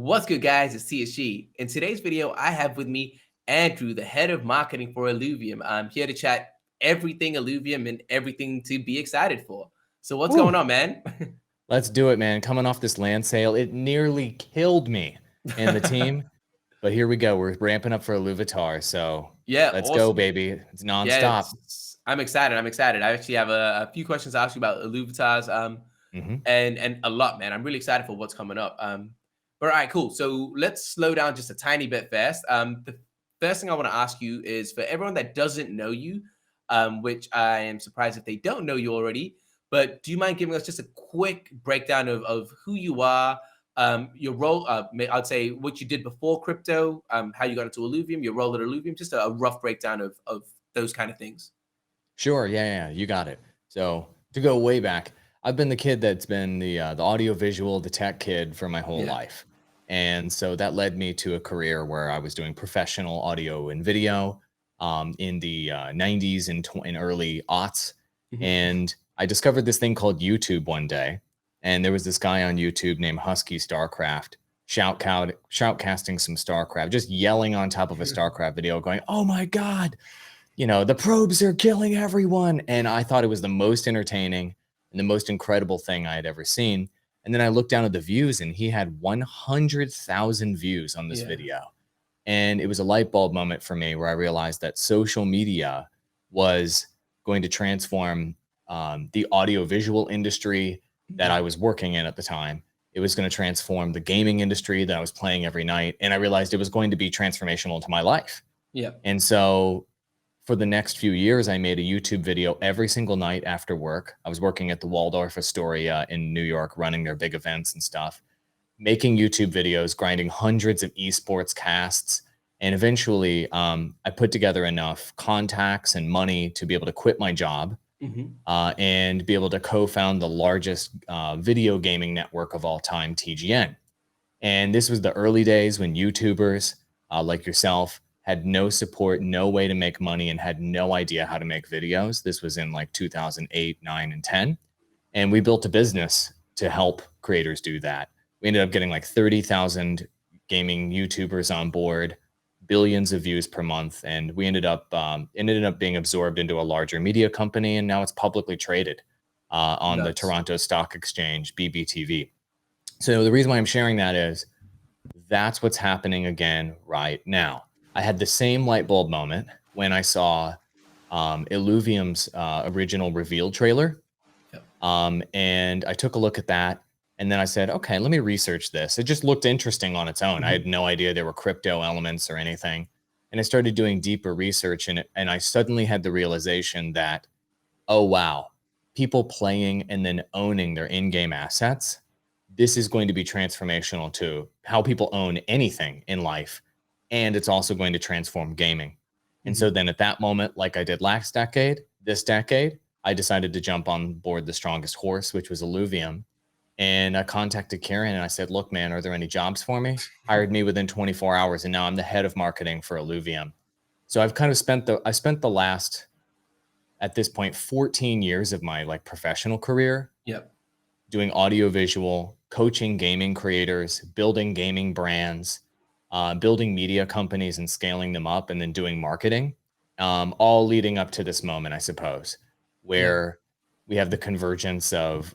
What's good, guys? It's CSG. In today's video, I have with me Andrew, the head of marketing for Illuvium. I'm here to chat everything Illuvium and everything to be excited for. So what's going Woo. on, man? Let's do it, man. Coming off this land sale, it nearly killed me and the team. But here we go. We're ramping up for Illuvitar. So Yeah, let's go, awesome. baby. It's Yeah, nonstop. I'm excited. I'm excited. I actually have a few questions to ask you about Illuvitars, hmm and a lot, man. I'm really excited for what's coming up. But all right, cool. So let's slow down just a tiny bit first. The first thing I want to ask you is for everyone that doesn't know you, which I am surprised if they don't know you already. But do you mind giving us just a quick breakdown of who you are, your role? I'd say what you did before crypto, how you got into Illuvium, your role at Illuvium, just a rough breakdown of those kind of things. Sure. Yeah, you got it. So to go way back, I've been the kid that's been the audio visual, the tech kid for my whole Yeah. life. And so that led me to a career where I was doing professional audio and video in the 90s and early aughts. Mhm. And I discovered this thing called YouTube one day. And there was this guy on YouTube named Husky Starcraft shoutcasting some Starcraft, just yelling on top of a Starcraft video going, "Oh my God, the probes are killing everyone." And I thought it was the most entertaining and the most incredible thing I had ever seen. And then I looked down at the views and he had 100,000 views on this Yeah. video. And it was a light bulb moment for me where I realized that social media was going to transform the audiovisual industry that Mhm. I was working in at the time. It was going to transform the gaming industry that I was playing every night. And I realized it was going to be transformational to my life. Yeah. And so for the next few years, I made a YouTube video every single night after work. I was working at the Waldorf Astoria in New York, running their big events and stuff, making YouTube videos, grinding hundreds of esports casts. And eventually, I put together enough contacts and money to be able to quit my job Mhm. and be able to co-found the largest video gaming network of all time, TGN. And this was the early days when YouTubers like yourself had no support, no way to make money, and had no idea how to make videos. This was in like 2008, 9, and 10. And we built a business to help creators do that. We ended up getting like 30,000 gaming YouTubers on board, billions of views per month, and we ended up being absorbed into a larger media company, and now it's publicly traded on the Nuts. Toronto Stock Exchange, BBTV. So the reason why I'm sharing that is that's what's happening again right now. I had the same light bulb moment when I saw Illuvium's original reveal trailer. Yep. And I took a look at that. And then I said, okay, let me research this. It just looked interesting on its own. I had Mhm. no idea there were crypto elements or anything. And I started doing deeper research in it. And I suddenly had the realization that, oh, wow, people playing and then owning their in game assets, this is going to be transformational to how people own anything in life. And it's also going to transform gaming. And so Mhm. then at that moment, like I did last decade, this decade, I decided to jump on board the strongest horse, which was Illuvium. And I contacted Karen and I said, look, man, are there any jobs for me? Hired me within 24 hours. And now I'm the head of marketing for Illuvium. So I've kind of spent the last, at this point, 14 years of my like professional career Yep. doing audio visual, coaching gaming creators, building gaming brands, building media companies and scaling them up, and then doing marketing, all leading up to this moment, I suppose, Yeah. where we have the convergence of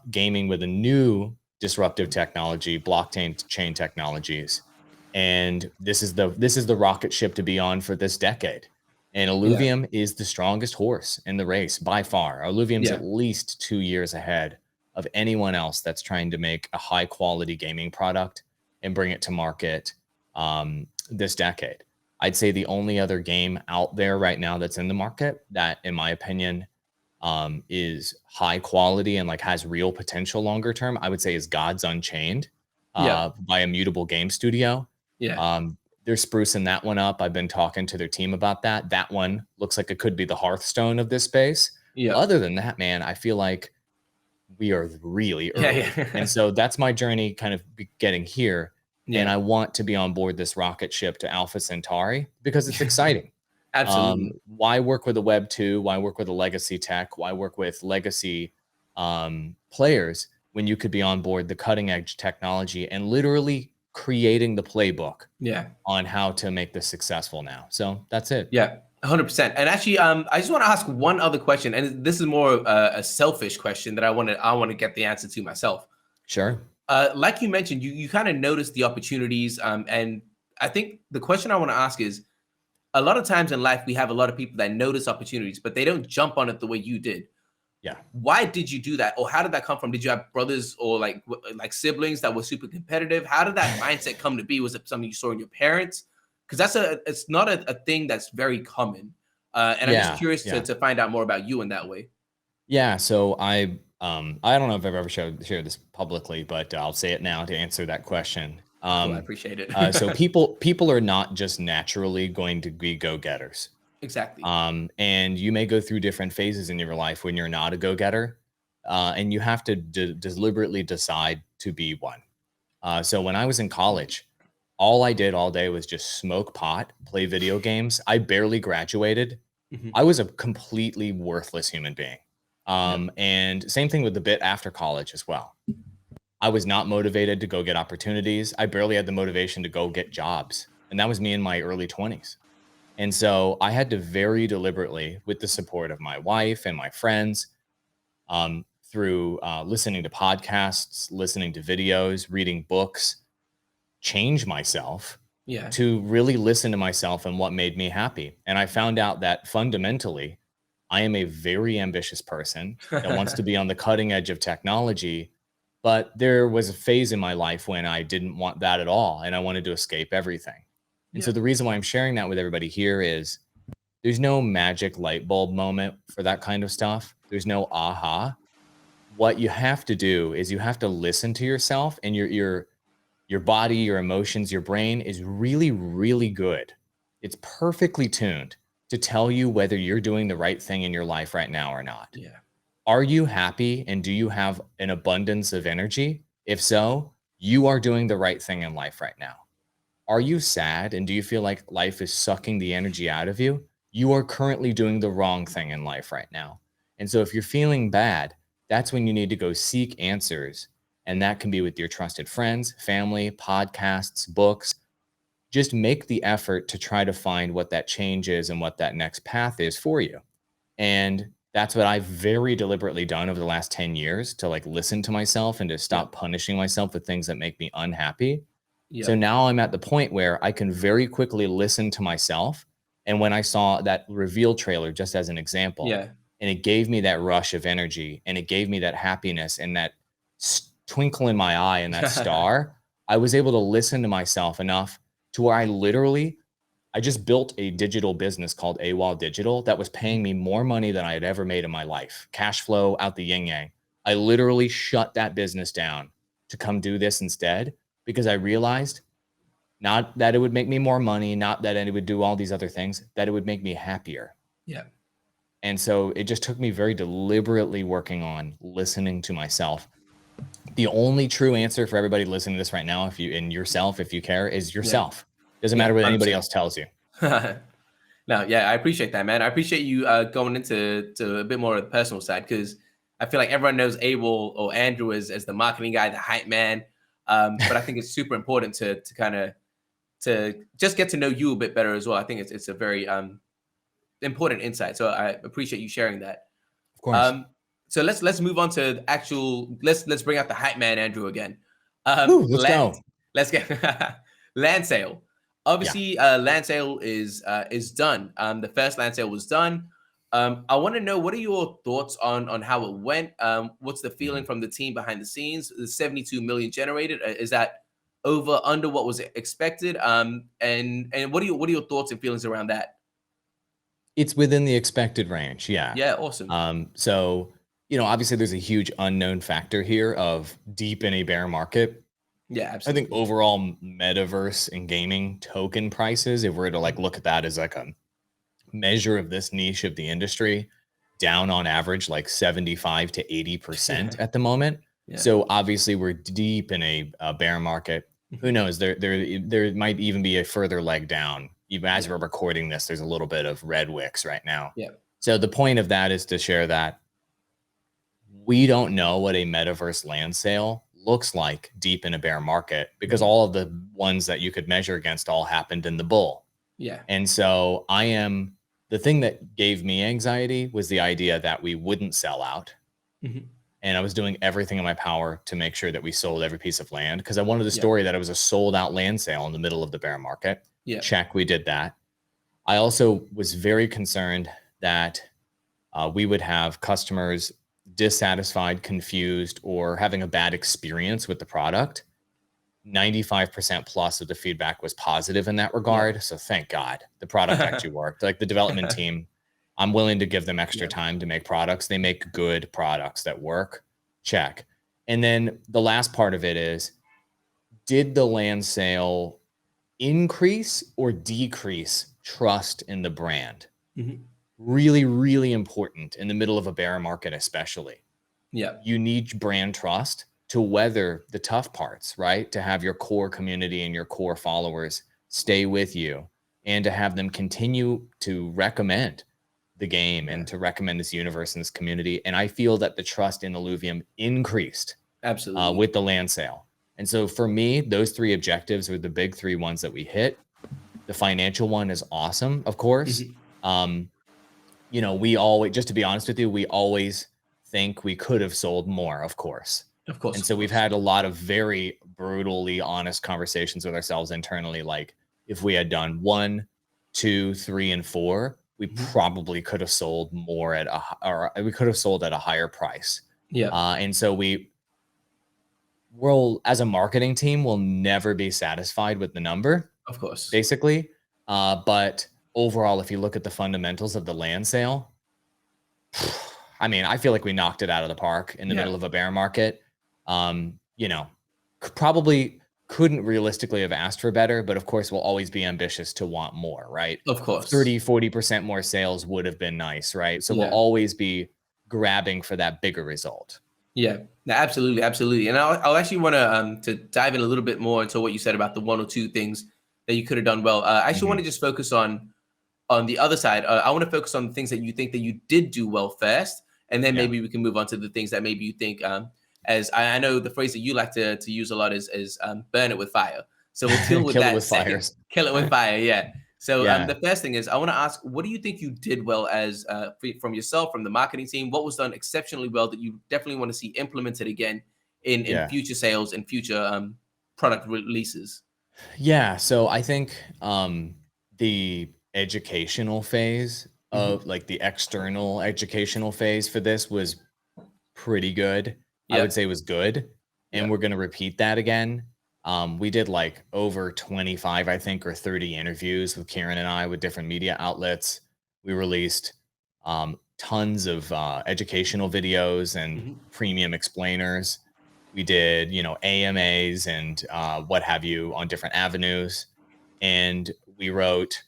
gaming with a new disruptive technology, blockchain chain technologies. And this is the rocket ship to be on for this decade. And Yeah. Illuvium is the strongest horse in the race by far. Illuvium's Yeah. at least 2 years ahead of anyone else that's trying to make a high quality gaming product and bring it to market this decade. I'd say the only other game out there right now that's in the market that, in my opinion, is high quality and like has real potential longer term, I would say is Gods Unchained Yeah. by Immutable Game Studio. Yeah. Um, they're sprucing that one up. I've been talking to their team about that. That one looks like it could be the Hearthstone of this space. But Yeah. other than that, man, I feel like we are really Yeah. early. And Yeah. so that's my journey kind of getting here. And Yeah. I want to be on board this rocket ship to Alpha Centauri because it's exciting. Absolutely. Why work with a Web 2? Why work with a legacy tech? Why work with legacy players when you could be on board the cutting edge technology and literally creating the playbook Yeah. on how to make this successful now. So that's it. Yeah. 100%. And actually, I just want to ask one other question, and this is more a selfish question that I want to get the answer to myself. Sure. Like you mentioned, you kind of noticed the opportunities, and I think the question I want to ask is, a lot of times in life we have a lot of people that notice opportunities, but they don't jump on it the way you did. Yeah. Why did you do that, or how did that come from? Did you have brothers or like siblings that were super competitive? How did that mindset come to be? Was it something you saw in your parents? Because it's not a thing that's very common. And I'm just Yeah. curious Yeah. to find out more about you in that way. Yeah. So I don't know if I've ever shared this publicly, but I'll say it now to answer that question. Cool, I appreciate it. So people are not just naturally going to be go-getters. Exactly. And you may go through different phases in your life when you're not a go-getter, and you have to deliberately decide to be one. So when I was in college, all I did all day was just smoke pot, play video games. I barely graduated. Mhm. I was a completely worthless human being. Yeah. And same thing with the bit after college as well. I was not motivated to go get opportunities. I barely had the motivation to go get jobs. And that was me in my early 20s. And so I had to very deliberately, with the support of my wife and my friends, through listening to podcasts, listening to videos, reading books, change myself Yeah. to really listen to myself and what made me happy. And I found out that fundamentally, I am a very ambitious person that wants to be on the cutting edge of technology. But there was a phase in my life when I didn't want that at all. And I wanted to escape everything. And so Yeah. the reason why I'm sharing that with everybody here is there's no magic light bulb moment for that kind of stuff. There's no aha. What you have to do is you have to listen to yourself, and your body, your emotions, your brain is really, really good. It's perfectly tuned to tell you whether you're doing the right thing in your life right now or not. Yeah. Are you happy and do you have an abundance of energy? If so, you are doing the right thing in life right now. Are you sad and do you feel like life is sucking the energy out of you? You are currently doing the wrong thing in life right now. And so if you're feeling bad, that's when you need to go seek answers. And that can be with your trusted friends, family, podcasts, books. Just make the effort to try to find what that change is and what that next path is for you. And that's what I've very deliberately done over the last 10 years, to like listen to myself and to stop punishing myself with things that make me unhappy. So Yeah. now I'm at the point where I can very quickly listen to myself. And when I saw that reveal trailer, just as an example, Yeah. and it gave me that rush of energy and it gave me that happiness and that twinkle in my eye and that star, I was able to listen to myself enough to where I just built a digital business called Awall Digital that was paying me more money than I had ever made in my life. Cash flow out the yin yang. I literally shut that business down to come do this instead, because I realized not that it would make me more money, not that it would do all these other things, that it would make me happier. Yeah. And so it just took me very deliberately working on listening to myself. The only true answer for everybody listening to this right now, if you care, is yourself. Doesn't matter what anybody else tells you. No, yeah, I appreciate that, man. I appreciate you going into a bit more of the personal side, because I feel like everyone knows Abel or Andrew as the marketing guy, the hype man. But I think it's super important to kind of to just get to know you a bit better as well. I think it's a very important insight. So I appreciate you sharing that. Of course. So let's move on to the actual. Let's bring out the hype man, Andrew, again. Let's go. Let's get land sale. Obviously, land sale is done. The first land sale was done. I want to know, what are your thoughts on how it went? What's the feeling from the team behind the scenes? The 72 million generated, is that over, under what was expected? And what are your thoughts and feelings around that? It's within the expected range. Yeah. Yeah, awesome. So, obviously there's a huge unknown factor here of deep in a bear market. Yeah, I absolutely. think overall metaverse and gaming token prices, if we're to like look at that as like a measure of this niche of the industry, down on average like 75 to 80% at the moment. Yeah. So obviously we're deep in a bear market. Who knows? There might even be a further leg down. Even as we're recording this, there's a little bit of red wicks right now. Yeah. So the point of that is to share that we don't know what a metaverse land sale looks like deep in a bear market, because all of the ones that you could measure against all happened in the bull. Yeah. And so the thing that gave me anxiety was the idea that we wouldn't sell out. And I was doing everything in my power to make sure that we sold every piece of land, because I wanted the story that it was a sold out land sale in the middle of the bear market. Check, we did that. I also was very concerned that we would have customers dissatisfied, confused, or having a bad experience with the product. 95% plus of the feedback was positive in that regard. So thank God the product actually worked. Like the development team, I'm willing to give them extra time to make products. They make good products that work. Check. And then the last part of it is, did the land sale increase or decrease trust in the brand? Really, really important in the middle of a bear market, especially. You need brand trust to weather the tough parts, right? To have your core community and your core followers stay with you, and to have them continue to recommend the game and to recommend this universe and this community. And I feel that the trust in Illuvium increased with the land sale. And so for me, those three objectives were the big three ones that we hit. The financial one is awesome, of course. You know, we always, just to be honest with you, we always think we could have sold more, of course. And so we've had a lot of very brutally honest conversations with ourselves internally. Like, if we had done 1, 2, 3, and 4, we probably could have sold more or we could have sold at a higher price. And so we'll, as a marketing team, we'll never be satisfied with the number, of course, basically. But overall, if you look at the fundamentals of the land sale, I mean, I feel like we knocked it out of the park in the middle of a bear market. You know, probably couldn't realistically have asked for better, but of course we'll always be ambitious to want more, right? Of course. 30-40% more sales would have been nice, right? So we'll always be grabbing for that bigger result. Yeah, absolutely, absolutely. And I'll actually want to dive in a little bit more into what you said about the 1 or 2 things that you could have done well. I actually want to just focus on the other side. I want to focus on the things that you think that you did do well first, and then maybe we can move on to the things that maybe you think, as I know the phrase that you like to use a lot is burn it with fire. So we'll deal with Kill that it with fire. Kill it with fire, yeah. So the first thing is, I want to ask, what do you think you did well as from yourself, from the marketing team? What was done exceptionally well that you definitely want to see implemented again in future sales and future product releases? Yeah, so I think the educational phase of like the external educational phase for this was pretty good. I would say was good. And we're going to repeat that again. We did like over 25, I think, or 30 interviews with Kieran and I with different media outlets. We released tons of educational videos and premium explainers. We did, you know, AMAs and what have you on different avenues. And we wrote,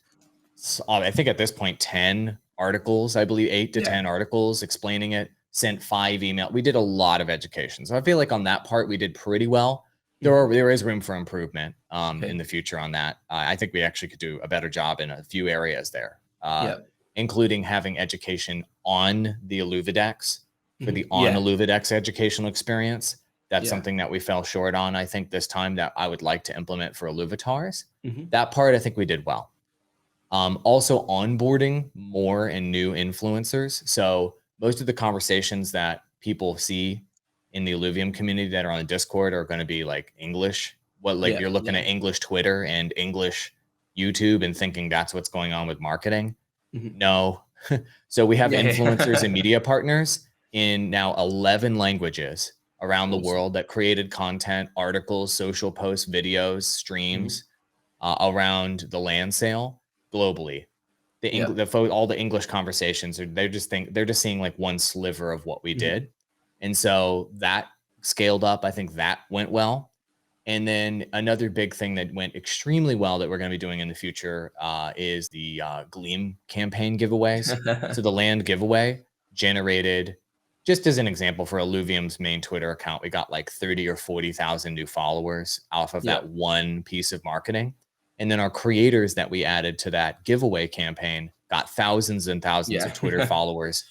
I think at this point, 10 articles, I believe 8 to 10 articles explaining it, sent 5 emails. We did a lot of education. So I feel like on that part, we did pretty well. There is room for improvement in the future on that. I think we actually could do a better job in a few areas there, including having education on the Illuvidex for the Illuvidex educational experience. That's something that we fell short on, I think, this time, that I would like to implement for Illuvitars. That part, I think we did well. Also onboarding more and new influencers. So most of the conversations that people see in the Illuvium community that are on the Discord are going to be like English. You're looking at English Twitter and English YouTube and thinking that's what's going on with marketing. No. So we have influencers and media partners in now 11 languages around the world that created content, articles, social posts, videos, streams around the land sale globally. All the English conversations, they're just seeing like one sliver of what we did. And so that scaled up. I think that went well. And then another big thing that went extremely well that we're going to be doing in the future is the Gleam campaign giveaways. So the land giveaway generated, just as an example, for Illuvium's main Twitter account, we got like 30 or 40,000 new followers off of that one piece of marketing. And then our creators that we added to that giveaway campaign got thousands and thousands of Twitter followers.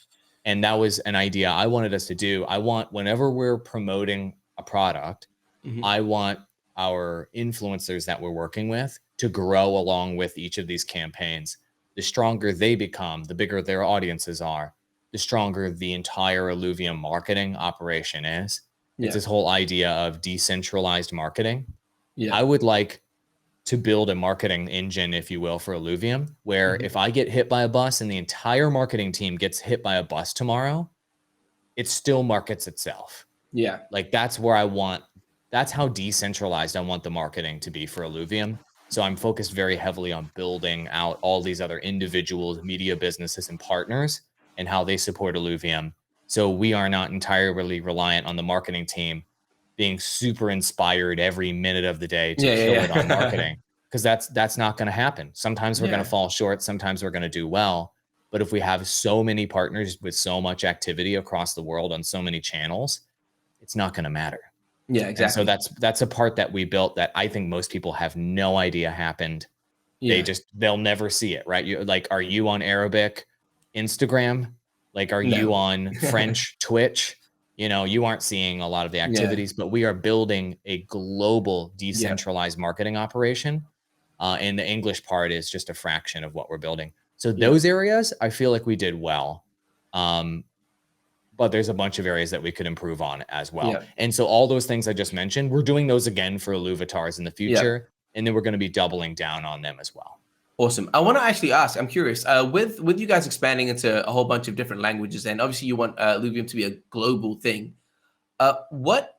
And that was an idea I wanted us to do. I want, whenever we're promoting a product, Mhm. I want our influencers that we're working with to grow along with each of these campaigns. The stronger they become, the bigger their audiences are, the stronger the entire Illuvium marketing operation is. It's Yeah. this whole idea of decentralized marketing. Yeah. I would like to build a marketing engine, if you will, for Illuvium, where Mhm. if I get hit by a bus and the entire marketing team gets hit by a bus tomorrow, it still markets itself. Yeah. Like that's where I want, that's how decentralized I want the marketing to be for Illuvium. So I'm focused very heavily on building out all these other individuals, media businesses, and partners and how they support Illuvium. So we are not entirely reliant on the marketing team being super inspired every minute of the day to Yeah. kill it on Yeah. marketing, because that's not going to happen. Sometimes we're going to Yeah. fall short, sometimes we're going to do well. But if we have so many partners with so much activity across the world on so many channels, it's not going to matter. Yeah. And so Exactly. that's a part that we built that I think most people have no idea happened. Yeah. They'll never see it, right? You like, are you on Arabic Instagram? Like, are you No. on French Twitch? You aren't seeing a lot of the Yeah. activities, but we are building a global Yeah. decentralized marketing operation. And the English part is just a fraction of what we're building. So Yeah. those areas, I feel like we did well. But there's a bunch of areas that we could improve on as well. Yeah. And so all those things I just mentioned, we're doing those again for Illuvitars in the Yeah. future, and then we're going to be doubling down on them as well. Awesome. I want to actually ask. I'm curious. With you guys expanding into a whole bunch of different languages, and obviously you want Illuvium to be a global thing. What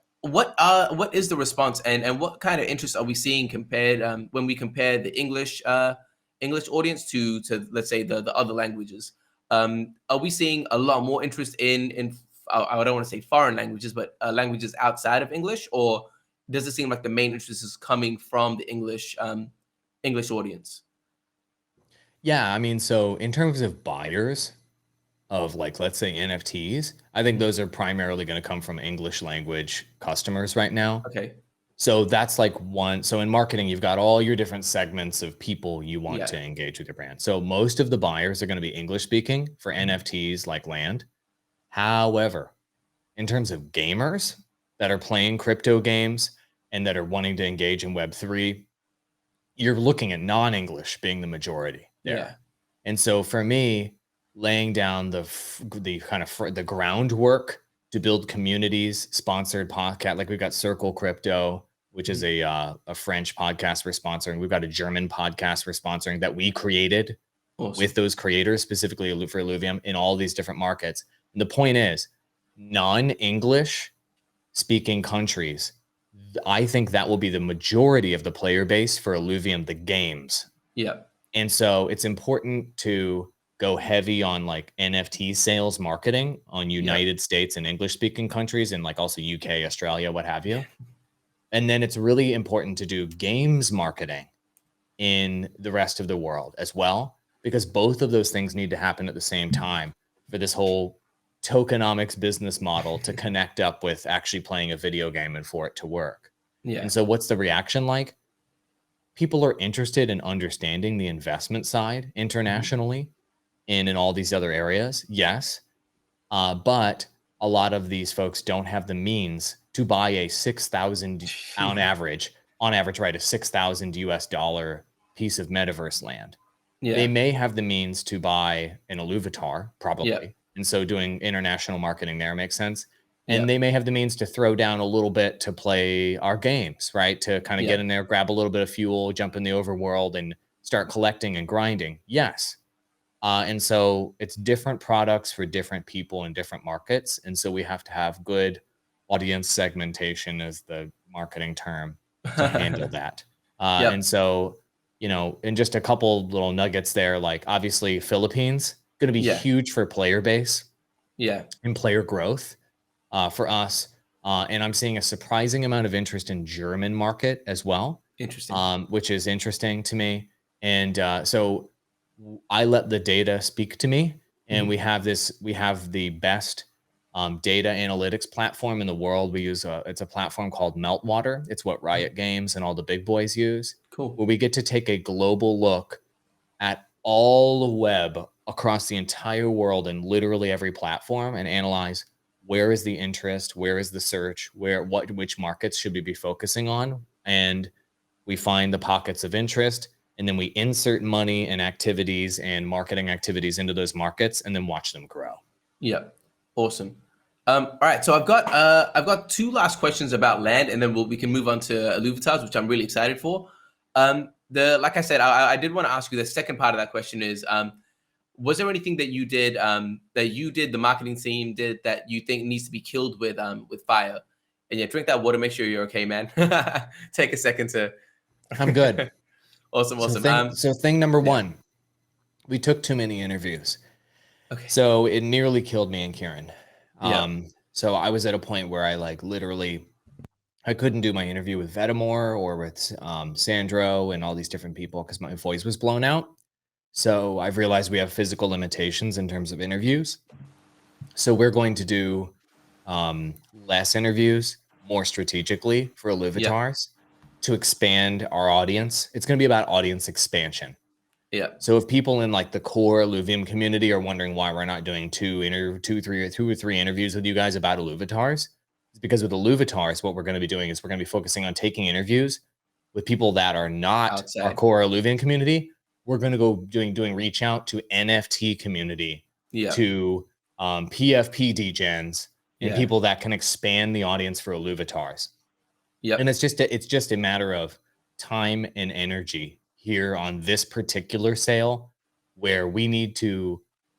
is the response, and what kind of interest are we seeing compared when we compare the English audience to let's say the other languages? Are we seeing a lot more interest in I don't want to say foreign languages, but languages outside of English, or does it seem like the main interest is coming from the English audience? Yeah, I mean, so in terms of buyers of, like, let's say NFTs, I think Mhm. those are primarily going to come from English language customers right now. Okay. So that's like one. So in marketing, you've got all your different segments of people you want Yeah. to engage with your brand. So most of the buyers are going to be English speaking for Mhm. NFTs like land. However, in terms of gamers that are playing crypto games and that are wanting to engage in Web3, you're looking at non-English being the majority there. Yeah. And so for me, laying down the kind of the groundwork to build communities, sponsored podcast, like we've got Circle Crypto, which is Mhm. a French podcast we're sponsoring. We've got a German podcast we're sponsoring that we created with Awesome. those creators specifically for Illuvium in all these different markets. And the point is, non-English speaking countries, I think that will be the majority of the player base for Illuvium, the games. Yeah. And so it's important to go heavy on like NFT sales marketing on Yeah. United States and English speaking countries, and like also UK, Australia, what have you. And then it's really important to do games marketing in the rest of the world as well, because both of those things need to happen at the same time for this whole tokenomics business model to connect up with actually playing a video game and for it to work. Yeah. And so what's the reaction like? People are interested in understanding the investment side Mhm. internationally and in all these other areas. Yes. But a lot of these folks don't have the means to buy a 6,000 on average, right? A 6,000 US dollar piece of metaverse land. They Yeah. may have the means to buy an Illuvitar, Yeah. probably. And so doing international marketing there makes sense. Yeah. And they may have the means to throw down a little bit to play our games, right? To kind of Yeah. get in there, grab a little bit of fuel, jump in the overworld, and start collecting and grinding. Yes. And so it's different products for different people in different markets. And so we have to have good audience segmentation, as the marketing term, to handle that. And Yep. so, in just a couple little nuggets there, like obviously Philippines going to be Yeah. huge for player base Yeah. and player growth for us. And I'm seeing a surprising amount of interest in German market as well, Interesting. which is interesting to me. And so I let the data speak to me, and Mhm. we have the best data analytics platform in the world. We use it's a platform called Meltwater. It's what Mhm. Riot Games and all the big boys use, Cool. where we get to take a global look at all the web across the entire world and literally every platform and analyze where is the interest, where is the search, which markets should we be focusing on, and we find the pockets of interest, and then we insert money and activities and marketing activities into those markets, and then watch them grow. Yeah, awesome. All right, so I've got two last questions about land, and then we can move on to Illuvitars, which I'm really excited for. Like I said, I did want to ask you the second part of that question is, was there anything that you did the marketing team did that you think needs to be killed with fire? And yeah, drink that water. Make sure you're okay, man. Take a second to. I'm good. Awesome. So thing number one, we took too many interviews. Okay. So it nearly killed me and Kieran. Yeah. So I was at a point where I I couldn't do my interview with Vetamore or with Sandro and all these different people because my voice was blown out. So I've realized we have physical limitations in terms of interviews. So we're going to do less interviews, more strategically for Illuvitars to expand our audience. It's going to be about audience expansion. Yeah. So if people in like the core Illuvium community are wondering why we're not doing two or three interviews with you guys about Illuvitars, it's because with Illuvitars, what we're going to be doing is we're going to be focusing on taking interviews with people that are not outside our core Illuvium community. We're going to go doing reach out to NFT community, to PFP degens, and people that can expand the audience for Illuvitars. Yeah. And it's just a matter of time and energy here on this particular sale, where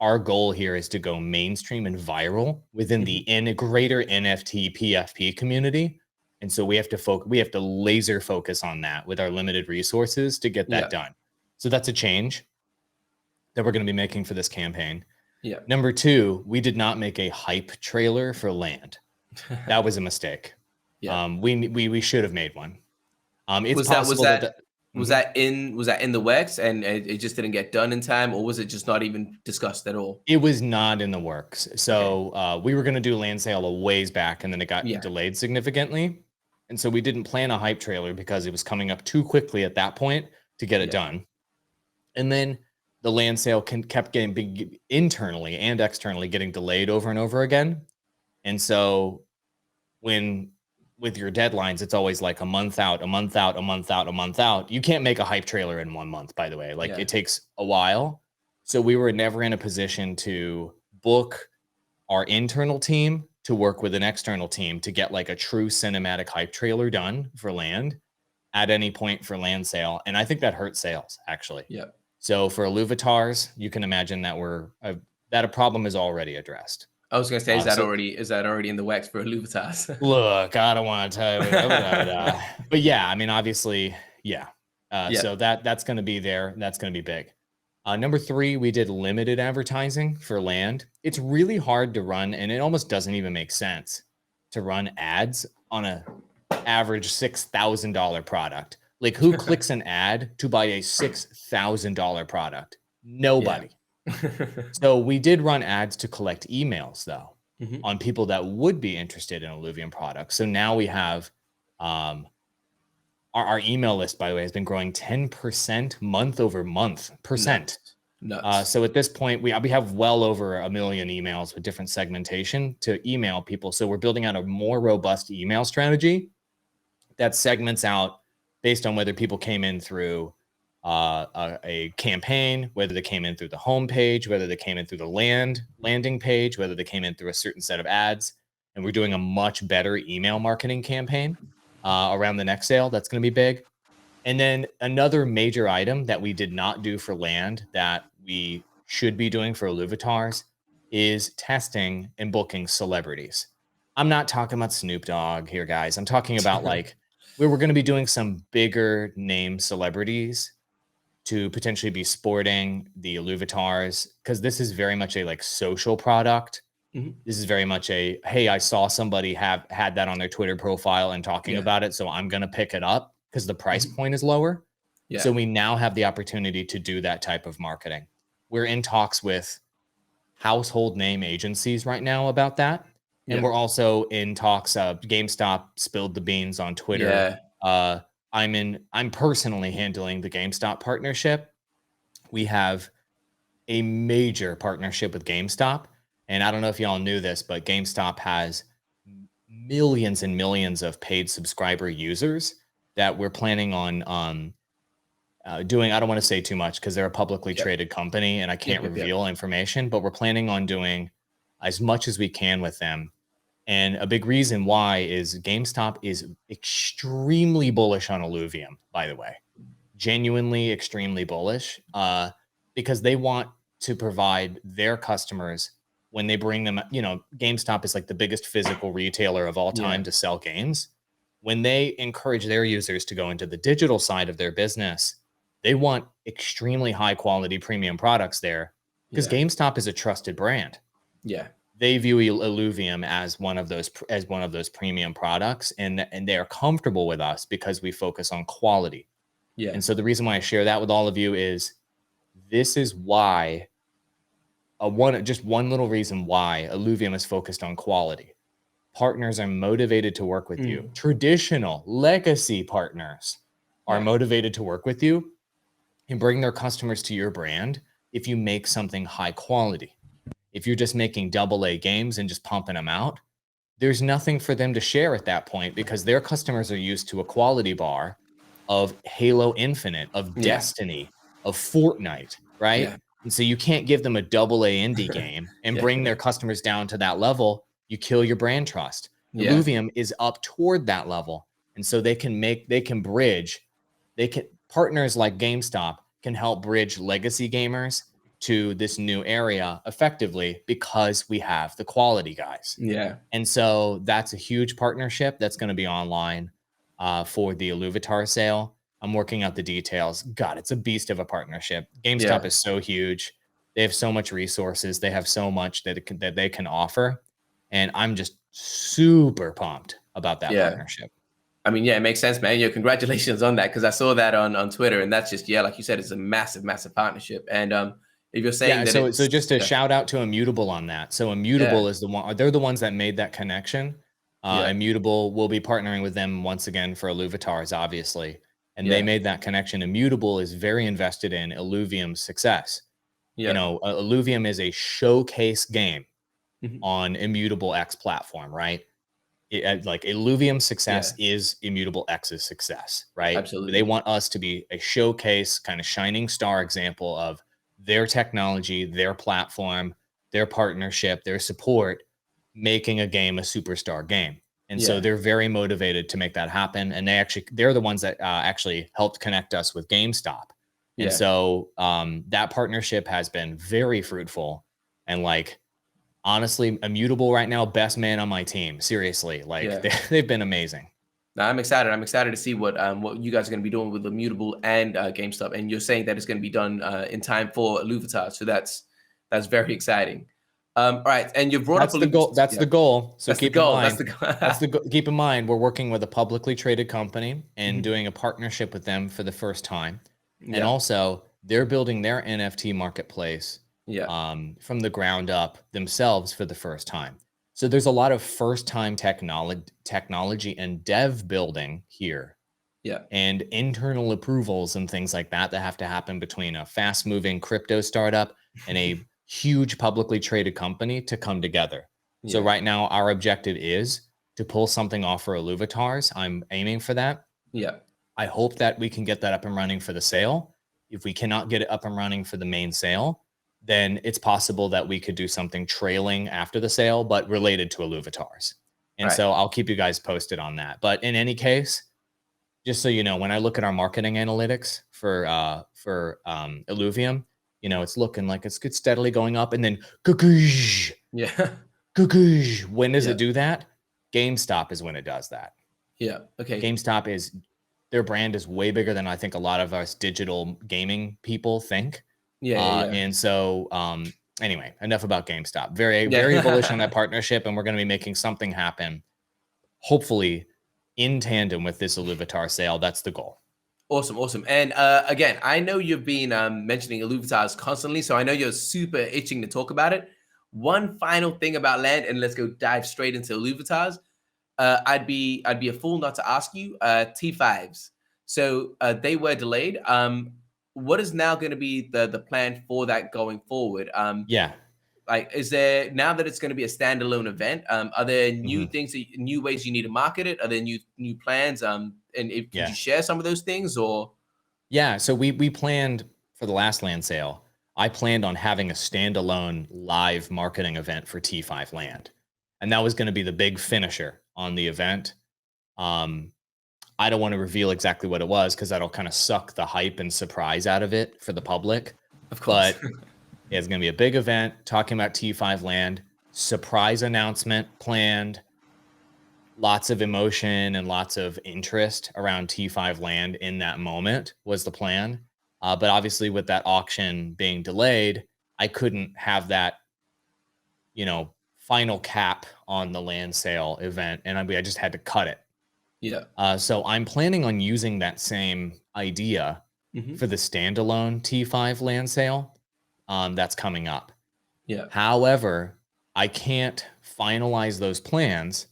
our goal here is to go mainstream and viral within the greater NFT PFP community. And so we have to laser focus on that with our limited resources to get that done. So that's a change that we're going to be making for this campaign. Yeah. Number two, we did not make a hype trailer for land. That was a mistake. Yeah. We should have made one. It's possible was that in the works and it just didn't get done in time, or was it just not even discussed at all? It was not in the works. So we were going to do land sale a ways back, and then it got delayed significantly. And so we didn't plan a hype trailer because it was coming up too quickly at that point to get it done. And then the land sale kept getting big internally and externally, getting delayed over and over again. And so with your deadlines, it's always like a month out. You can't make a hype trailer in 1 month, by the way. It takes a while. So we were never in a position to book our internal team to work with an external team to get like a true cinematic hype trailer done for land at any point for land sale. And I think that hurt sales, actually. Yeah. So for Illuvitars, you can imagine that that a problem is already addressed. I was going to say, is that already in the works for Illuvitars? Look, I don't want to tell you, but yeah, I mean, obviously, yeah. So that's going to be there. That's going to be big. Number three, we did limited advertising for land. It's really hard to run, and it almost doesn't even make sense to run ads on a average $6,000 product. Like, who clicks an ad to buy a $6,000 product? Nobody. So we did run ads to collect emails, though, on people that would be interested in Illuvium products. So now we have our email list, by the way, has been growing 10% month over month. Nuts. So at this point, we have well over 1 million emails with different segmentation to email people. So we're building out a more robust email strategy that segments out based on whether people came in through a campaign, whether they came in through the homepage, whether they came in through the landing page, whether they came in through a certain set of ads. And we're doing a much better email marketing campaign around the next sale. That's going to be big. And then another major item that we did not do for land that we should be doing for Illuvitars is testing and booking celebrities. I'm not talking about Snoop Dogg here, guys. I'm talking about like where we're going to be doing some bigger name celebrities to potentially be sporting the Illuvitars, because this is very much a like social product. This is very much a, hey, I saw somebody had that on their Twitter profile and talking about it, so I'm going to pick it up because the price point is lower. So we now have the opportunity to do that type of marketing. We're in talks with household name agencies right now about that. And we're also in talks of GameStop spilled the beans on Twitter. I'm personally handling the GameStop partnership. We have a major partnership with GameStop, And I don't know if y'all knew this, but GameStop has millions and millions of paid subscriber users that we're planning on doing. I don't want to say too much because they're a publicly traded company and I can't reveal information, but we're planning on doing as much as we can with them. And a big reason why is GameStop is extremely bullish on Illuvium, by the way, genuinely extremely bullish, because they want to provide their customers when they bring them, you know, GameStop is like the biggest physical retailer of all time to sell games. When they encourage their users to go into the digital side of their business, they want extremely high quality premium products there because GameStop is a trusted brand. Yeah. They view Illuvium as one of those premium products, and they are comfortable with us because we focus on quality. Yeah. And so the reason why I share that with all of you is this is why just one little reason why Illuvium is focused on quality. Partners are motivated to work with you. Traditional legacy partners are motivated to work with you and bring their customers to your brand if you make something high quality. If you're just making AA games and just pumping them out, there's nothing for them to share at that point because their customers are used to a quality bar of Halo Infinite, of Destiny, of Fortnite, right? Yeah. And so you can't give them a AA indie game and bring their customers down to that level. You kill your brand trust. Illuvium is up toward that level. And so partners like GameStop can help bridge legacy gamers to this new area effectively because we have the quality guys. Yeah. And so that's a huge partnership that's going to be online for the Illuvitar sale. I'm working out the details. God, it's a beast of a partnership. GameStop is so huge. They have so much resources. They have so much that they can offer. And I'm just super pumped about that partnership. I mean, it makes sense, man. Congratulations on that, because I saw that on Twitter, and that's just, like you said, it's a massive, massive partnership. And if you're saying that, so just a shout out to Immutable on that. So Immutable is the one; they're the ones that made that connection. Immutable will be partnering with them once again for Illuvitars, obviously, and they made that connection. Immutable is very invested in Illuvium's success. You know, Illuvium is a showcase game on Immutable X platform, right? Like Illuvium's success is Immutable X's success, right? Absolutely. They want us to be a showcase, kind of shining star example of their technology, their platform, their partnership, their support, making a game a superstar game. And so they're very motivated to make that happen. And they're the ones that actually helped connect us with GameStop. And so that partnership has been very fruitful. And like, honestly, Immutable right now, best man on my team. Seriously, like they've been amazing. Now, I'm excited. I'm excited to see what you guys are going to be doing with Immutable and GameStop. And you're saying that it's going to be done in time for Illuvitars, so that's very exciting. All right, and you brought up the goal. That's the goal. So keep in mind. Keep in mind, we're working with a publicly traded company and doing a partnership with them for the first time, and also they're building their NFT marketplace from the ground up themselves for the first time. So there's a lot of first-time technology and dev building here. And internal approvals and things like that have to happen between a fast-moving crypto startup and a huge publicly traded company to come together. So right now, our objective is to pull something off for Illuvitars. I'm aiming for that. I hope that we can get that up and running for the sale. If we cannot get it up and running for the main sale, then it's possible that we could do something trailing after the sale, but related to Illuvitars. And so I'll keep you guys posted on that. But in any case, just so you know, when I look at our marketing analytics for Illuvium, you know, it's looking like it's steadily going up, and then when does it do that? GameStop is when it does that. GameStop is, their brand is way bigger than I think a lot of us digital gaming people think. And so anyway, enough about GameStop. Very bullish on that partnership, and we're going to be making something happen, hopefully in tandem with this Illuvitar sale. That's the goal. Awesome. And again, I know you've been mentioning Illuvitars constantly, so I know you're super itching to talk about it. One final thing about Land, and let's go dive straight into Illuvitars. I'd be a fool not to ask you T5s. So they were delayed. What is now going to be the plan for that going forward? like, is there, now that it's going to be a standalone event, are there new Mhm. things, new ways you need to market it? Are there new plans? And if, could Yeah. you share some of those things or? Yeah, so we planned for the last land sale. I planned on having a standalone live marketing event for T5 Land, and that was going to be the big finisher on the event. Um, I don't want to reveal exactly what it was because that'll kind of suck the hype and surprise out of it for the public. Of course. But it's going to be a big event talking about T5 Land. Surprise announcement planned. Lots of emotion and lots of interest around T5 Land in that moment was the plan. But obviously, with that auction being delayed, I couldn't have that, final cap on the land sale event, and I just had to cut it. Yeah. So I'm planning on using that same idea Hmm. for the standalone T5 land sale that's coming up. Yeah. However, I can't finalize those plans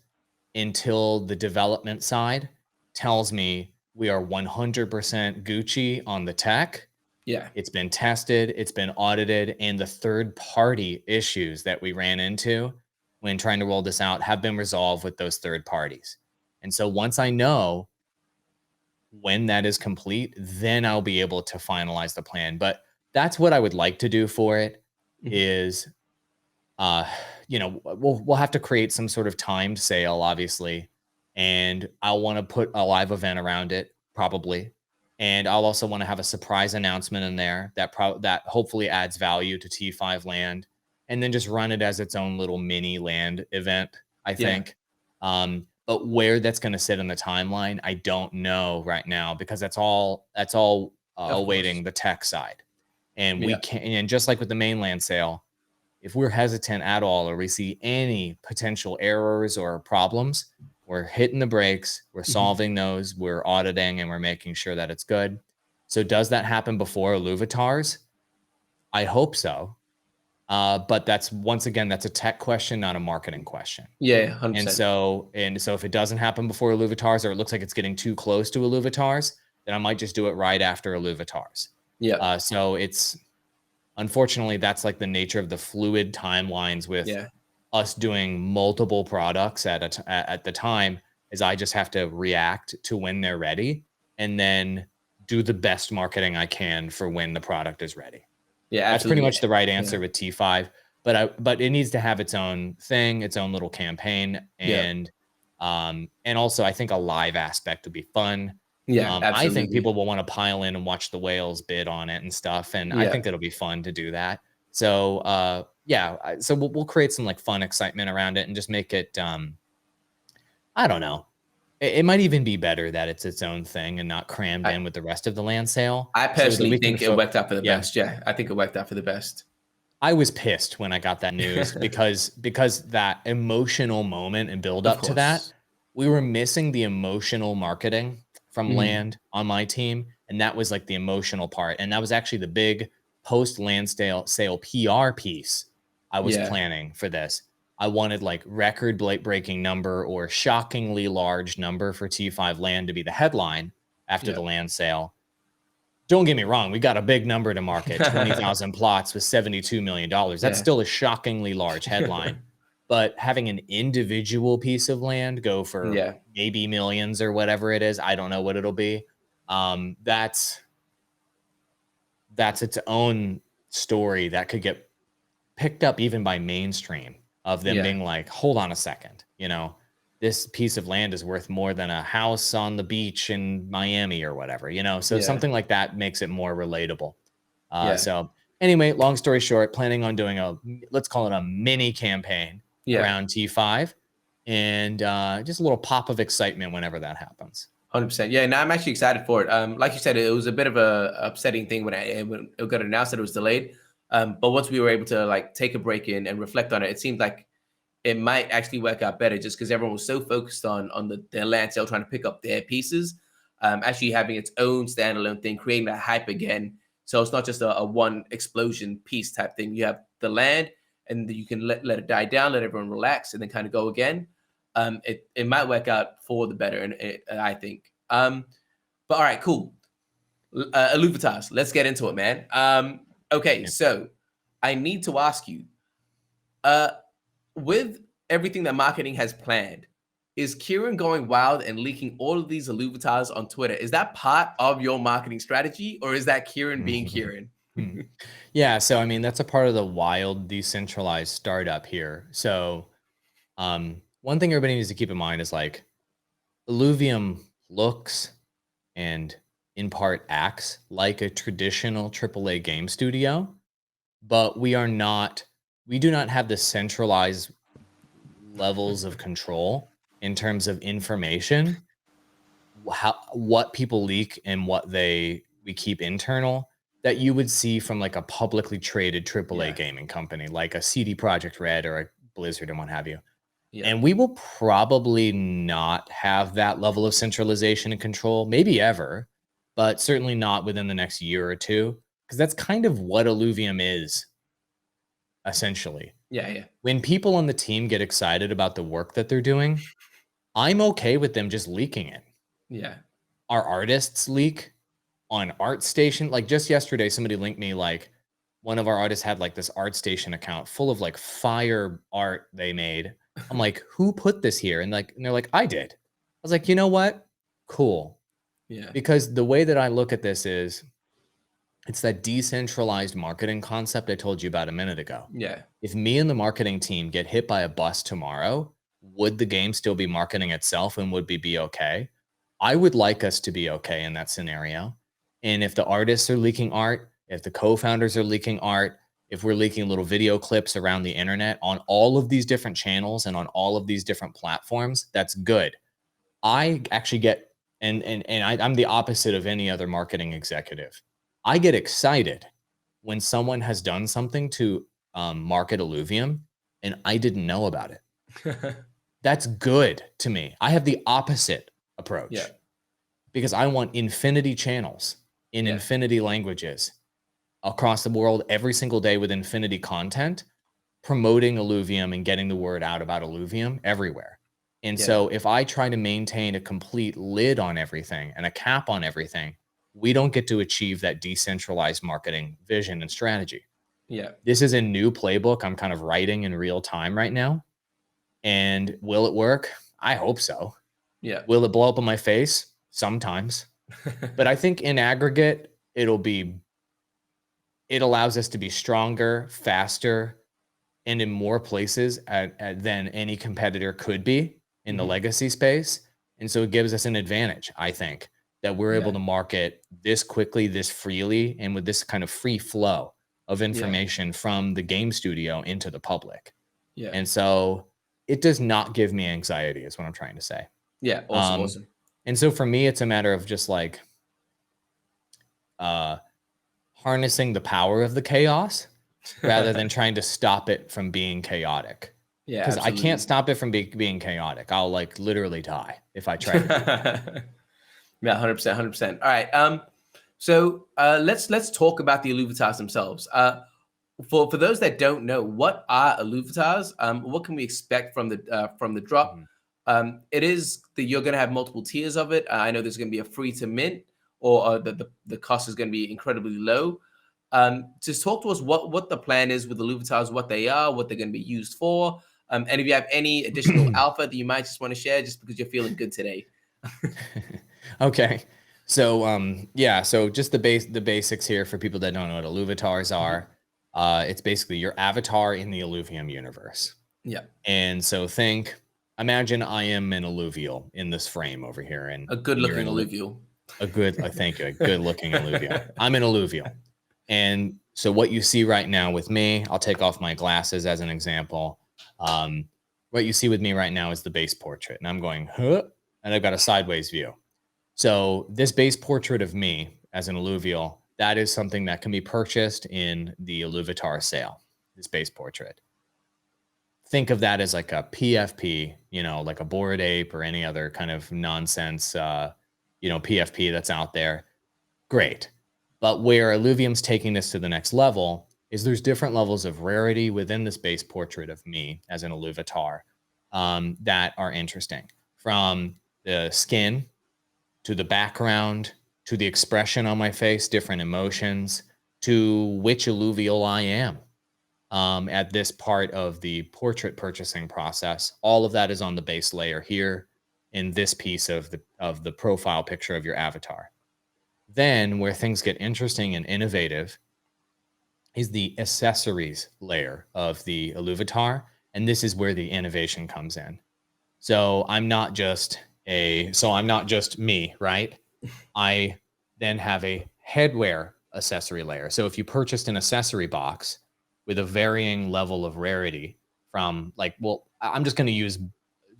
until the development side tells me we are 100% Gucci on the tech. Yeah. It's been tested, it's been audited, and the third party issues that we ran into when trying to roll this out have been resolved with those third parties. And so once I know when that is complete, then I'll be able to finalize the plan. But that's what I would like to do for it Hmm. is uh we'll have to create some sort of timed sale obviously, and I'll want to put a live event around it probably, and I'll also want to have a surprise announcement in there that hopefully adds value to T5 land, and then just run it as its own little mini land event, I Yeah. think. But where that's going to sit in the timeline, I don't know right now because that's all Of course. awaiting the tech side. And we Yeah. can, and just like with the mainland sale, if we're hesitant at all or we see any potential errors or problems, we're hitting the brakes, we're Hmm. solving those, we're auditing, and we're making sure that it's good. So, does that happen before Illuvitars? I hope so. But that's once again, that's a tech question, not a marketing question. Yeah. 100%. And so if it doesn't happen before Illuvitars, or it looks like it's getting too close to Illuvitars, then I might just do it right after Illuvitars. Yeah. So it's unfortunately, that's like the nature of the fluid timelines with Yeah. us doing multiple products at the time, is I just have to react to when they're ready and then do the best marketing I can for when the product is ready. Yeah. That's pretty Absolutely. much the right Yeah. answer with T5, but it needs to have its own thing, its own little campaign, Yeah. and also I think a live aspect would be fun. Yeah. I think Absolutely. people will want to pile in and watch the whales bid on it and stuff, and I Yeah. think it'll be fun to do that. So, yeah, so we'll create some like fun excitement around it and just make it. I don't know. It might even be better that it's its own thing and not crammed I, in with the rest of the land sale, I so that personally we can. think it worked out for the Yeah, best. Yeah. I think it worked out for the best. I was pissed when I got that news because that emotional moment and build Of up to that, course. we were missing the emotional marketing from Hmm. land on my team, and that was like the emotional part, and that was actually the big post land sale PR piece I was Yeah. planning for this. I wanted like record breaking number or shockingly large number for T5 land to be the headline after Yeah. the land sale. Don't get me wrong, we got a big number to market, 20,000 plots with $72 million. That's Yeah. still a shockingly large headline. But having an individual piece of land go for Yeah. maybe millions or whatever it is, I don't know what it'll be. That's its own story that could get picked up even by mainstream, of them Yeah. being like, hold on a second, this piece of land is worth more than a house on the beach in Miami or whatever, so Yeah. something like that makes it more relatable. Yeah. So anyway, long story short, planning on doing let's call it a mini campaign Yeah. around T5, and just a little pop of excitement whenever that happens. 100%. Yeah, no, I'm actually excited for it. Like you said, it was a bit of a upsetting thing when it got announced that it was delayed. But once we were able to like take a break in and reflect on it, it seemed like it might actually work out better just because everyone was so focused on their land sale, trying to pick up their pieces. Actually having its own standalone thing, creating that hype again. So it's not just a one explosion piece type thing. You have the land, and you can let it die down, let everyone relax, and then kind of go again. It might work out for the better, and I think. But all right, cool. Illuvitars, let's get into it, man. Okay, Yeah. so I need to ask you, Uh, with everything that marketing has planned, is Kieran going wild and leaking all of these Illuvitars on Twitter? Is that part of your marketing strategy, or is that Kieran being Kieran? Yeah, so I mean that's a part of the wild decentralized startup here. So one thing everybody needs to keep in mind is like Illuvium looks and in part acts like a traditional AAA game studio, but we do not have the centralized levels of control in terms of information, what people leak and what we keep internal that you would see from like a publicly traded AAA Yeah, gaming company like a CD Projekt Red or a Blizzard and what have you. yeah, And we will probably not have that level of centralization and control, maybe ever, but certainly not within the next year or two, because that's kind of what Illuvium is, essentially. yeah, When people on the team get excited about the work that they're doing, I'm okay with them just leaking it. yeah, Our artists leak on ArtStation. Like just yesterday, somebody linked me like one of our artists had like this ArtStation account full of like fire art they made. I'm like, who put this here? And they're like, I did. I was like, you know what? Cool. yeah, Because the way that I look at this is it's that decentralized marketing concept I told you about a minute ago. yeah, If me and the marketing team get hit by a bus tomorrow, would the game still be marketing itself and would we be okay? I would like us to be okay in that scenario. And if the artists are leaking art, if the co-founders are leaking art, if we're leaking little video clips around the internet on all of these different channels and on all of these different platforms, that's good. I actually get I'm the opposite of any other marketing executive. I get excited when someone has done something to market Illuvium and I didn't know about it. That's good to me. I have the opposite yeah, approach because I want infinity channels in yeah, infinity languages across the world every single day with infinity content promoting Illuvium and getting the word out about Illuvium everywhere. And yeah, so if I try to maintain a complete lid on everything and a cap on everything, we don't get to achieve that decentralized marketing vision and strategy. yeah, This is a new playbook I'm kind of writing in real time right now. And will it work? I hope so. yeah, Will it blow up in my face? Sometimes. But I think in aggregate, it allows us to be stronger, faster, and in more places than any competitor could be in the Mhm. legacy space. And so it gives us an advantage, I think, that we're able Yeah, to market this quickly, this freely, and with this kind of free flow of yeah, information from the game studio into the public. yeah, And so it does not give me anxiety, is what I'm trying to say. yeah. Awesome, Um, awesome. and so for me, it's a matter of just like uh, harnessing the power of the chaos rather than trying to stop it from being chaotic. Yeah, Because I can't absolutely. stop it from being chaotic. I'll like literally die if I try to do that. Yeah, 100%, 100%. All right. So let's talk about the Illuvitars themselves. For those that don't know, what are Illuvitars? What can we expect from the drop? Mhm. It is that you're going to have multiple tiers of it. I know there's going to be a free to mint, or the cost is going to be incredibly low. Just talk to us what the plan is with the Illuvitars, what they are, what they're going to be used for, and if you have any additional alpha that you might just want to share, just because you're feeling good today. Okay. So yeah, so just the basics here for people that don't know what Illuvitars Mhm. are. It's basically your avatar in the Illuvium universe. Yeah, And so imagine I am an alluvial in this frame over here, a and you're good-looking an alluvial. a good, I thank you, a good looking alluvial. I'm an alluvial. And so what you see right now with me, I'll take off my glasses as an example. Um, what you see with me right now is the base portrait. And I'm going, huh? And I've got a sideways view. So this base portrait of me as an alluvial, that is something that can be purchased in the Illuvitar sale, this base portrait. Think of that as like a PFP, like a Bored Ape or any other kind of nonsense, PFP that's out there. Great. But where Illuvium's taking this to the next level is there's different levels of rarity within this base portrait of me as an Illuvitar that are interesting. From the skin to the background to the expression on my face, different emotions, to which alluvial I am. at this part of the portrait purchasing process. All of that is on the base layer here in this piece of the profile picture of your avatar. Then where things get interesting and innovative is the accessories layer of the Illuvitar. And this is where the innovation comes in. So I'm not just me, right? I then have a headwear accessory layer. So if you purchased an accessory box with a varying level of rarity from like, well, I'm just going to use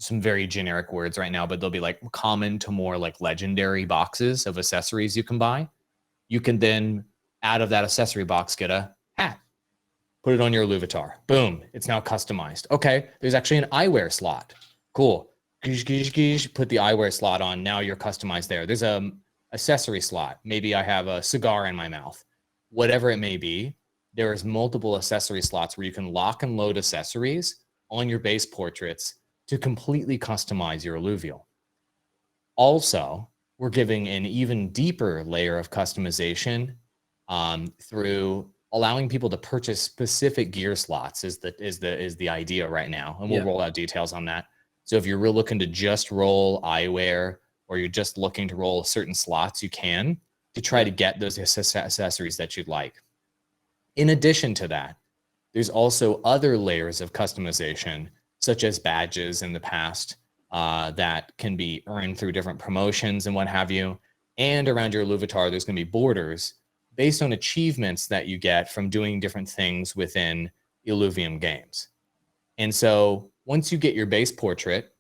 some very generic words right now, but they'll be like common to more like legendary boxes of accessories you can buy. You can then out of that accessory box get a hat, put it on your Illuvitar. Boom, it's now customized. Okay, there's actually an eyewear slot. Cool. Put the eyewear slot on. Now you're customized there. There's a accessory slot. Maybe I have a cigar in my mouth. Whatever it may be, there's multiple accessory slots where you can lock and load accessories on your base portraits to completely customize your Illuvial. Also, we're giving an even deeper layer of customization through allowing people to purchase specific gear slots is the idea right now. And we'll roll out details on that. So if you're real looking to just roll eyewear or you're just looking to roll certain slots, you can to try to get those accessories that you'd like. In addition to that, there's also other layers of customization, such as badges in the past that can be earned through different promotions and what have you. And around your Illuvitar, there's going to be borders based on achievements that you get from doing different things within Illuvium games. And so once you get your base portrait,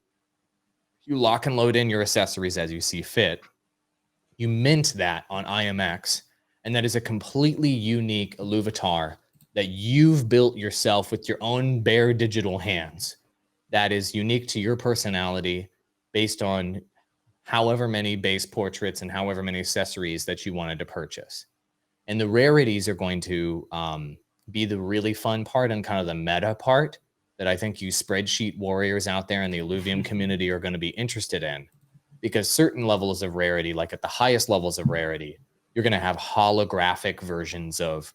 you lock and load in your accessories as you see fit. You mint that on IMX, and that is a completely unique Illuvitar that you've built yourself with your own bare digital hands. That is unique to your personality based on however many base portraits and however many accessories that you wanted to purchase. And the rarities are going to be the really fun part and kind of the meta part that I think you spreadsheet warriors out there in the Illuvium community are going to be interested in. Because certain levels of rarity, like at the highest levels of rarity, you're going to have holographic versions of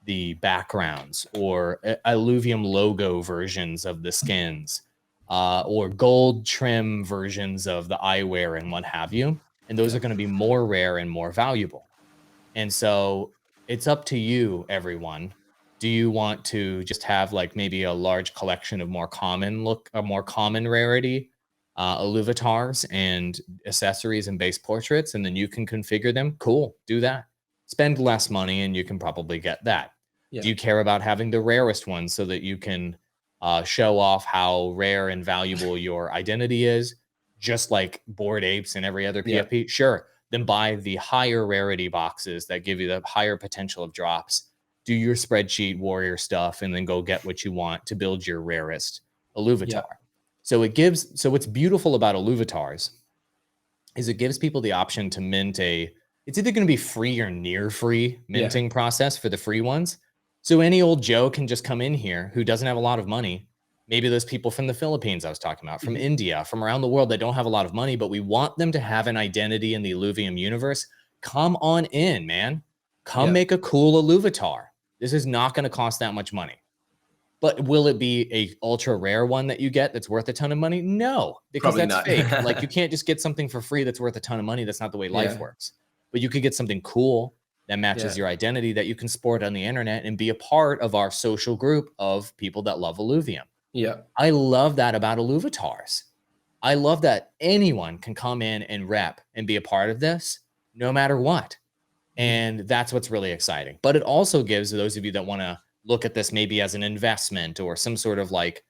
the backgrounds or Illuvium logo versions of the skins or gold trim versions of the eyewear and what have you. And those are going to be more rare and more valuable. And so it's up to you, everyone. Do you want to just have like maybe a large collection of more common rarity Illuvitars and accessories and base portraits, and then you can configure them? Cool, do that. Spend less money and you can probably get that. Do you care about having the rarest ones so that you can show off how rare and valuable your identity is, just like Bored Apes and every other PFP? Sure. Then buy the higher rarity boxes that give you the higher potential of drops. Do your spreadsheet warrior stuff and then go get what you want to build your rarest Illuvitar. So what's beautiful about Illuvitars is it gives people the option to mint it's either going to be free or near free minting process for the free ones. So any old Joe can just come in here who doesn't have a lot of money. Maybe those people from the Philippines I was talking about, from India, from around the world that don't have a lot of money, but we want them to have an identity in the Illuvium universe. Come on in, man. Come make a cool Illuvitar. This is not going to cost that much money. But will it be a ultra rare one that you get that's worth a ton of money? No, because Probably that's not. fake. Like you can't just get something for free that's worth a ton of money. That's not the way life works. But you could get something cool that matches your identity that you can sport on the internet and be a part of our social group of people that love Illuvium. Yeah. I love that about Illuvitars. I love that anyone can come in and rep and be a part of this no matter what. And that's what's really exciting. But it also gives those of you that want to look at this maybe as an investment or some sort of like,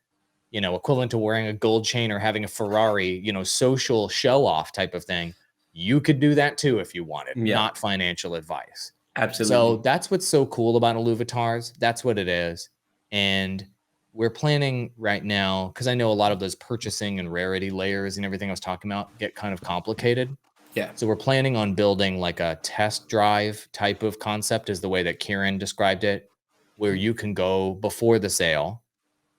equivalent to wearing a gold chain or having a Ferrari, social show off type of thing. You could do that too if you wanted, not financial advice. Absolutely. So that's what's so cool about Illuvitars. That's what it is. And we're planning right now, because I know a lot of those purchasing and rarity layers and everything I was talking about get kind of complicated. Yeah. So we're planning on building like a test drive type of concept is the way that Kieran described it, where you can go before the sale.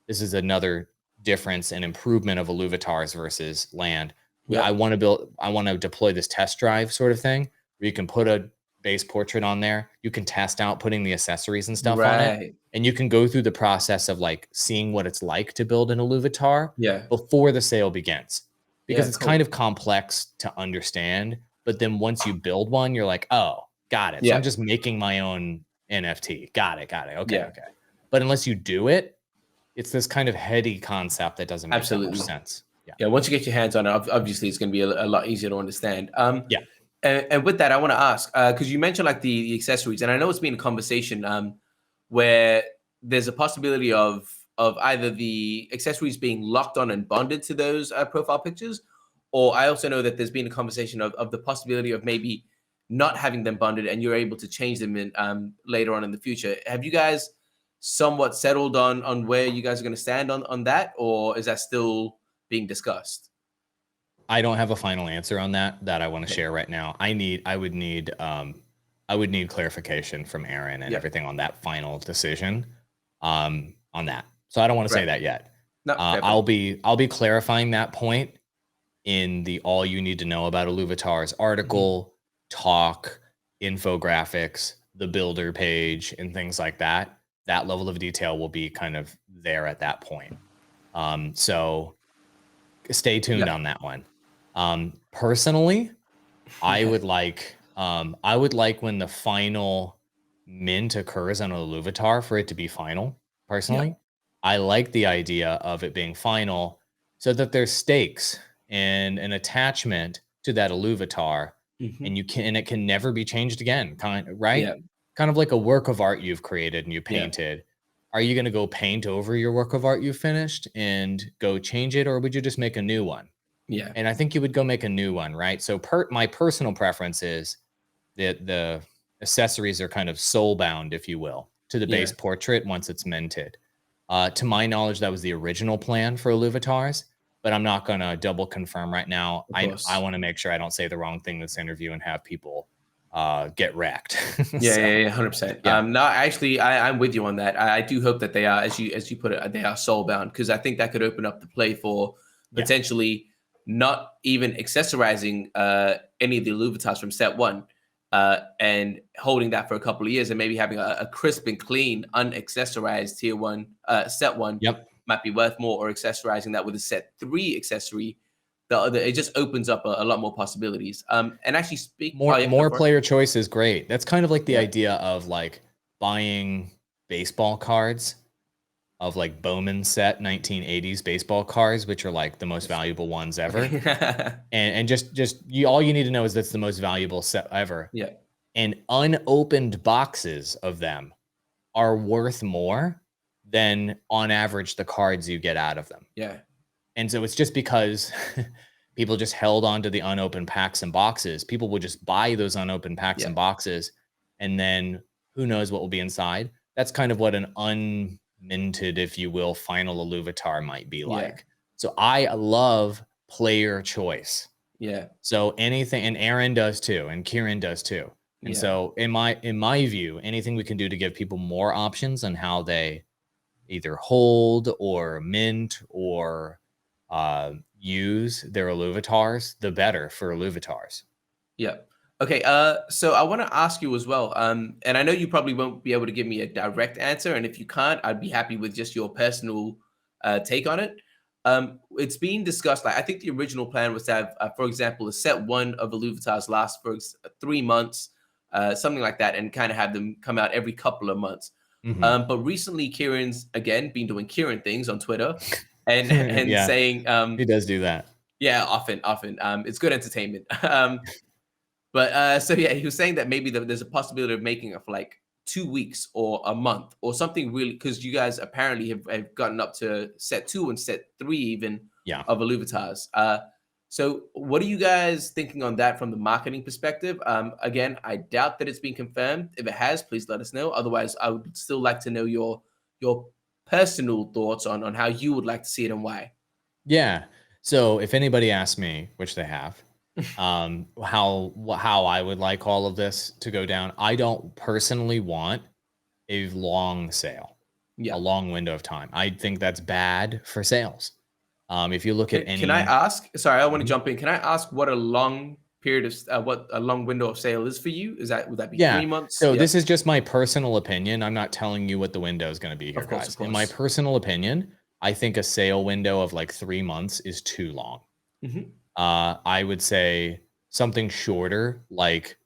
This is another difference and improvement of Illuvitars versus land. I want to deploy this test drive sort of thing where you can put a base portrait on there, you can test out putting the accessories and stuff on it. Right. And you can go through the process of like seeing what it's like to build an Illuvitar Yeah. before the sale begins, because Yeah. it's Cool. kind of complex to understand. But then once you build one, you're like, oh, got it. So I'm Yeah. just making my own NFT. Got it. Got it. Okay. Yeah. Okay. But unless you do it, it's this kind of heady concept that doesn't make that much Absolutely. sense. Yeah. Yeah. Once you get your hands on it, obviously it's going to be a lot easier to understand. Yeah. And with that, I want to ask, because you mentioned like the accessories, and I know it's been a conversation where there's a possibility of either the accessories being locked on and bonded to those profile pictures, or I also know that there's been a conversation of the possibility of maybe not having them bonded and you're able to change them in later on in the future. Have you guys somewhat settled on where you guys are going to stand on that, or is that still being discussed? I don't have a final answer on that I want to Okay. share right now. I would need clarification from Aaron and Yeah. everything on that final decision on that. So I don't want to say Right. that yet. No, fair I'll point. be clarifying that point in the all you need to know about Illuvitars article, talk, infographics, the builder page, and things like that. That level of detail will be kind of there at that point. So stay tuned Yeah. on that one. Personally, I Yeah. would like when the final mint occurs on a Illuvitar for it to be final. Personally, I like the idea of it being final so that there's stakes and an attachment to that Illuvitar, and it can never be changed again. Right? Yeah. Kind of like a work of art you've created and you Yeah. painted. Are you going to go paint over your work of art you finished and go change it, or would you just make a new one? Yeah. And I think you would go make a new one, right? So my personal preference is that the accessories are kind of soul bound, if you will, to the base Yeah. portrait once it's minted. To my knowledge, that was the original plan for Illuvitars, but I'm not going to double confirm right now. Of I course. want to make sure I don't say the wrong thing in this interview and have people get wrecked. Yeah, So, yeah, 100%. yeah, No, actually, I'm with you on that. I do hope that they are, as you put it, they are soul bound, because I think that could open up the play for yeah, potentially not even accessorizing any of the Illuvitars from set one, and holding that for a couple of years, and maybe having a crisp and clean, unaccessorized tier one, set one yep. might be worth more, or accessorizing that with a set three accessory. It just opens up a lot more possibilities. And actually, More oh yeah, go more for it. player choice is great. That's kind of like the Yeah. idea of like buying baseball cards, of like Bowman set 1980s baseball cards, which are like the most valuable ones ever. And just all you need to know is that's the most valuable set ever. Yeah. And unopened boxes of them are worth more than on average the cards you get out of them. Yeah. And so it's just because people just held on to the unopened packs and boxes. People would just buy those unopened packs Yeah. and boxes, and then who knows what will be inside. That's kind of what an unminted, if you will, final Illuvitar might be like. So I love player choice. Yeah. So anything, and Aaron does too, and Kieran does too. And Yeah. so in my view, anything we can do to give people more options on how they either hold or mint or use their Illuvitars, the better for Illuvitars. Yeah. Okay. So I want to ask you as well. And I know you probably won't be able to give me a direct answer, and if you can't, I'd be happy with just your personal take on it. It's being discussed. Like, I think the original plan was to have, for example, a set one of Illuvitars last for 3 months, something like that, and kind of have them come out every couple of months. But recently, Kieran's again been doing Kieran things on Twitter, and Yeah, saying, he does do that. yeah, often. It's good entertainment. But so yeah, he was saying that maybe there's a possibility of making it for like 2 weeks or a month or something, really, because you guys apparently have gotten up to set 2 and set 3 even Yeah. of Illuvitars. So what are you guys thinking on that from the marketing perspective? Again, I doubt that it's been confirmed. If it has, please let us know. Otherwise, I would still like to know your personal thoughts on how you would like to see it and why. Yeah. So if anybody asks me, which they have, how I would like all of this to go down, I don't personally want a long sale, Yeah. a long window of time. I think that's bad for sales. If you look at any, Can I ask? Sorry, I want to Mhm. jump in. Can I ask what a long period of what a long window of sale is for you? Would that be Yeah. 3 months? So Yeah, this is just my personal opinion. I'm not telling you what the window is going to be here, of course, guys. of In my course. personal opinion, I think a sale window of like 3 months is too long. Hmm. I would say something shorter, like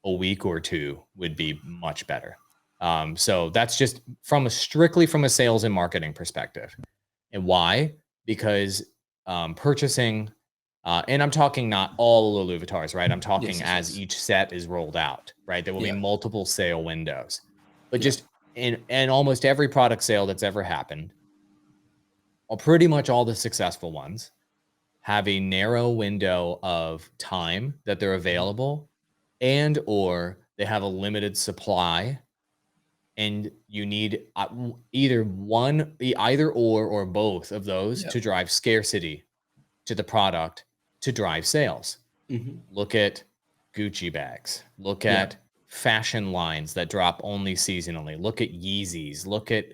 a week or two, would be much better. So that's just strictly from a sales and marketing perspective. And why? Because purchasing, and I'm talking not all Illuvitars, right? I'm Yes, talking yes, as yes. each set is rolled out, right? There will be Yeah, multiple sale windows, but yeah. just in almost every product sale that's ever happened, or pretty much all the successful ones, have a narrow window of time that they're Mhm. available, and or they have a limited supply, and you need either or both of those Yeah, to drive scarcity to the product to drive sales. hmm, Look at Gucci bags. Look yeah, at fashion lines that drop only seasonally. Look at Yeezys. Look at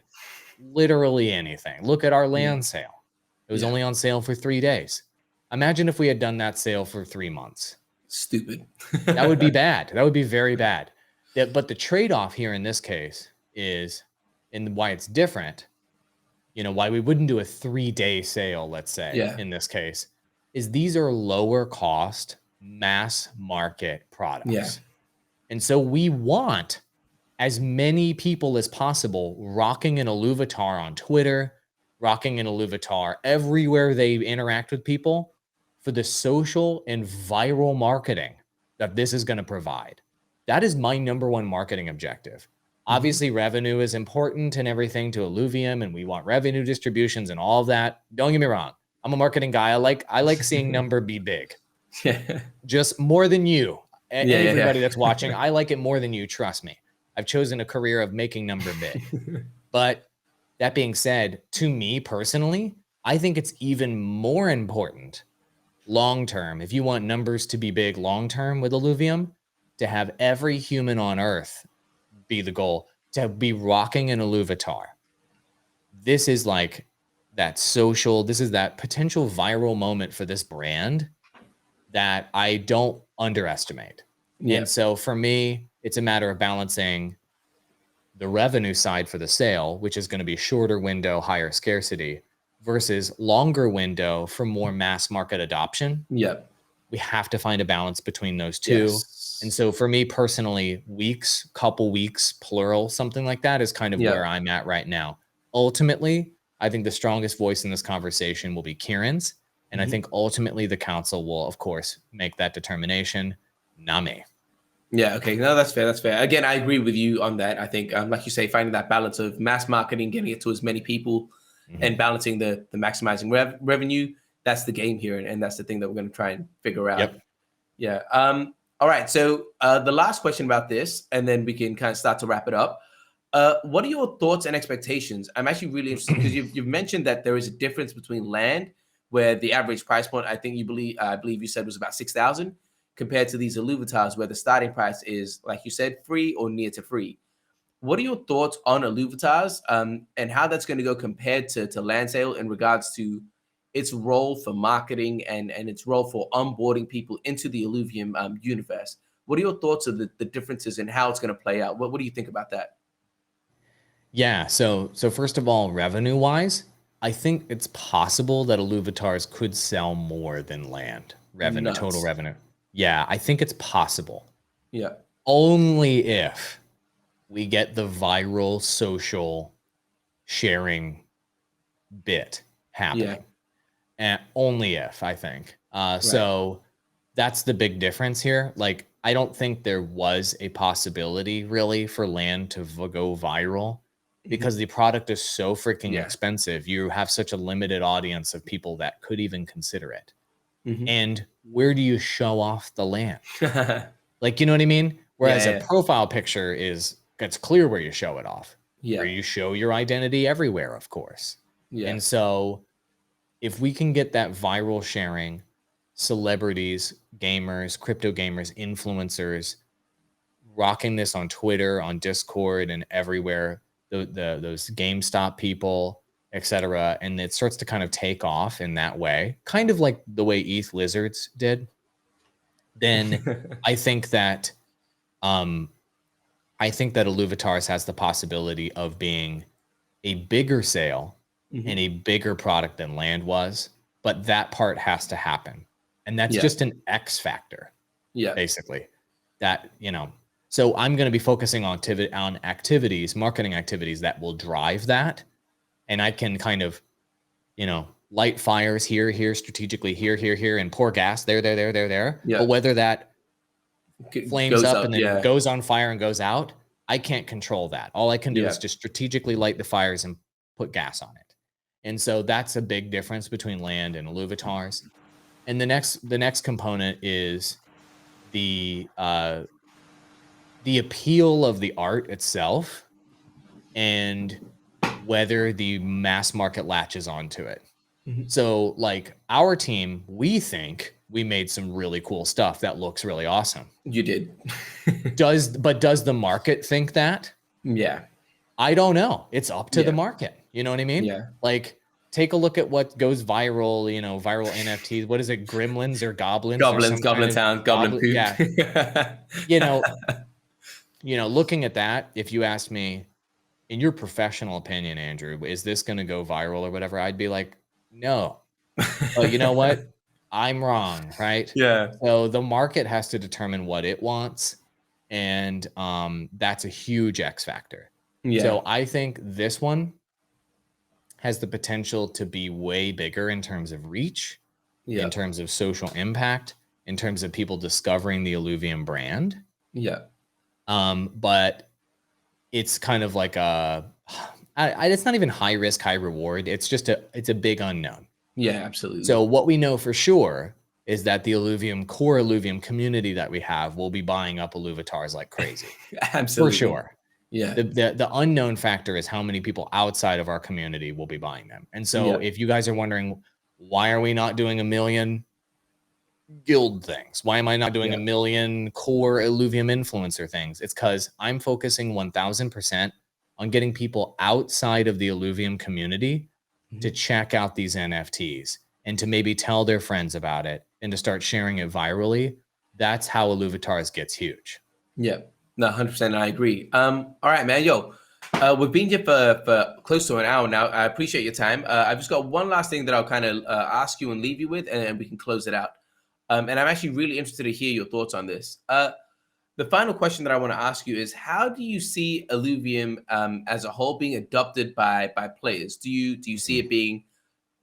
literally anything. Look at our yeah, land sale. It was yeah. only on sale for 3 days. Imagine if we had done that sale for 3 months. Stupid. That would be bad. That would be very bad. But the trade-off here in this case is, and why it's different, why we wouldn't do a 3-day sale, let's say, Yeah, in this case, is these are lower cost mass market yeah, products. And so we want as many people as possible rocking an Illuvitar on Twitter, rocking an Illuvitar everywhere they interact with people, for the social and viral marketing that this is going to provide. That is my number one marketing objective. hmm, Obviously, revenue is important and everything to Illuvium, and we want revenue distributions and all of that. Don't get me wrong. I'm a marketing guy. I like seeing number be big, yeah, just more than you. yeah, Everybody that's watching, yeah, I like it more than you. Trust me. I've chosen a career of making number big. yeah. But that being said, to me personally, I think it's even more important long term, if you want numbers to be big long term with Illuvium, to have every human on Earth be the goal, to be rocking an Illuvitar. This is like this is that potential viral moment for this brand that I don't underestimate. Yeah. And so for me, it's a matter of balancing the revenue side for the sale, which is going to be shorter window, higher scarcity, versus longer window for more mass market adoption. Yeah. We have to find a balance between those two. And Yes. so for me personally, couple weeks, plural, something like that is kind of Yeah. where I'm at right now. Ultimately, I think the strongest voice in this conversation will be Kieran's. And I Mhm. think ultimately the council will, of course, make that determination, not me. Yeah. Okay. No, that's fair. That's fair. Again, I agree with you on that. I think, like you say, finding that balance of mass marketing, getting it to as many people, and Mhm. balancing the maximizing revenue. That's the game here, and that's the thing that we're going to try and figure out. Yep. Yeah. All right. So the last question about this, and then we can kind of start to wrap it up. What are your thoughts and expectations? I'm actually really interested because you've mentioned that there is a difference between land, where the average price point, I believe you said, was about 6,000, compared to these Illuvitars, where the starting price is, like you said, free or near to free. What are your thoughts on Illuvitars, and how that's going to go compared to land sale in regards to its role for marketing and its role for onboarding people into the Illuvium universe? What are your thoughts of the differences and how it's going to play out? What do you think about that? Yeah. So first of all, revenue wise, I think it's possible that Illuvitars could sell more than land revenue, total Nuts. revenue. Yeah, I think it's possible. Yeah. Only if we get the viral social sharing bit Yeah. happening. And only if, I think. Right. So that's the big difference here. Like, I don't think there was a possibility really for land to go viral Mhm. because the product is so freaking Yeah. expensive. You have such a limited audience of people that could even consider it. Mhm. And where do you show off the land? Yeah. Like, you know what I mean? Whereas a Yeah. profile picture it's clear where you show it off, where Yeah. you show your identity everywhere, of course. Yeah. And so if we can get that viral sharing, celebrities, gamers, crypto gamers, influencers rocking this on Twitter, on Discord, and everywhere, those GameStop people, etc., and it starts to kind of take off in that way, kind of like the way ETH Lizards did. then I think that Illuvitars has the possibility of being a bigger sale and a bigger product than Land was, but that part has to happen. And that's just an X factor, basically. That, so I'm going to be focusing on activities, marketing activities that will drive that. And I can kind of, light fires here, strategically here, and pour gas there. Yeah. But whether that flames up and then goes on fire and goes out, I can't control that. All I can do is just strategically light the fires and put gas on it. And so that's a big difference between Land and Illuvitars. And the next component is the appeal of the art itself and whether the mass market latches onto it. So like our team, we think we made some really cool stuff that looks really awesome. You did. Does the market think that? Yeah. I don't know. It's up to the market. You know what I mean? Yeah. Like take a look at what goes viral, viral NFTs. What is it? Gremlins or goblins? Goblin Town, Goblin Poop. Yeah. Looking at that, if you asked me, in your professional opinion, Andrew, is this going to go viral or whatever? I'd be like, no. But you know what? I'm wrong, right? Yeah. So the market has to determine what it wants. And that's a huge X factor. Yeah. So I think this one has the potential to be way bigger in terms of reach, in terms of social impact, in terms of people discovering the Illuvium brand. Yeah. But it's kind of like it's not even high risk, high reward. It's just it's a big unknown. Yeah, absolutely. So what we know for sure is that the core Illuvium community that we have will be buying up Illuvitars like crazy. Absolutely. For sure. Yeah. The unknown factor is how many people outside of our community will be buying them. And so if you guys are wondering, why are we not doing 1 million guild things? Why am I not doing 1 million core Illuvium influencer things? It's because I'm focusing 1000% on getting people outside of the Illuvium community to check out these NFTs and to maybe tell their friends about it and to start sharing it virally. That's how Illuvitars gets huge. Yeah, no, 100%. I agree. All right, man. Yo, we've been here for close to an hour now. I appreciate your time. I've just got one last thing that I'll kind of ask you and leave you with, and then we can close it out. And I'm actually really interested to hear your thoughts on this. The final question that I want to ask you is, how do you see Illuvium as a whole being adopted by players? Do you see it being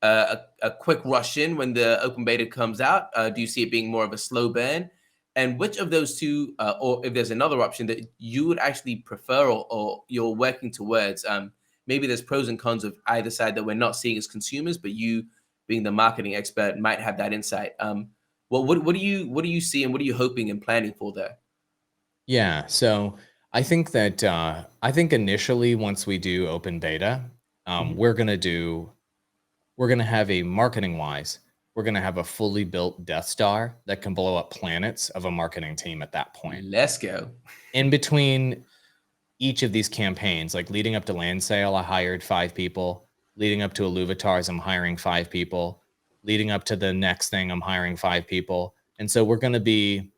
a quick rush in when the open beta comes out? Do you see it being more of a slow burn? And which of those two, or if there's another option that you would actually prefer or you're working towards? Maybe there's pros and cons of either side that we're not seeing as consumers, but you being the marketing expert might have that insight. What do you see and what are you hoping and planning for there? Yeah, so I think that initially once we do open beta, we're gonna have a marketing wise, we're gonna have a fully built Death Star that can blow up planets of a marketing team at that point. Let's go. In between each of these campaigns, like leading up to Land Sale, I hired 5 people. Leading up to Illuvitars, I'm hiring 5 people. Leading up to the next thing, I'm hiring 5 people. And so we're gonna be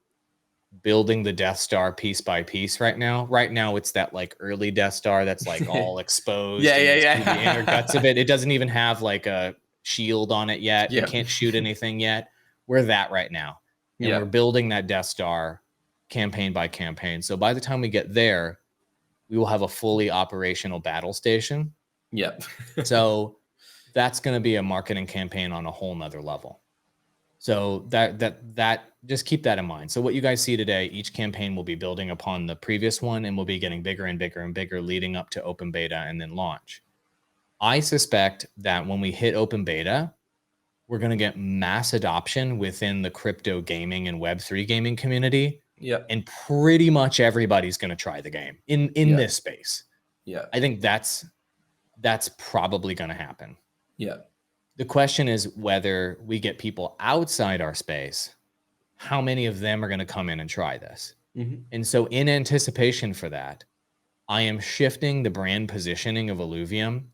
building the Death Star piece by piece right now. Right now, it's that like early Death Star that's like all exposed. Yeah. The inner guts of it. It doesn't even have like a shield on it yet. It can't shoot anything yet. We're that right now. And we're building that Death Star campaign by campaign. So by the time we get there, we will have a fully operational battle station. Yep. So that's going to be a marketing campaign on a whole nother level. So that just keep that in mind. So what you guys see today, each campaign will be building upon the previous one and will be getting bigger and bigger and bigger leading up to open beta and then launch. I suspect that when we hit open beta, we're going to get mass adoption within the crypto gaming and Web3 gaming community. Yeah. And pretty much everybody's going to try the game in this space. Yeah. I think that's probably going to happen. Yeah. The question is whether we get people outside our space, how many of them are going to come in and try this? Mm-hmm. And so in anticipation for that, I am shifting the brand positioning of Illuvium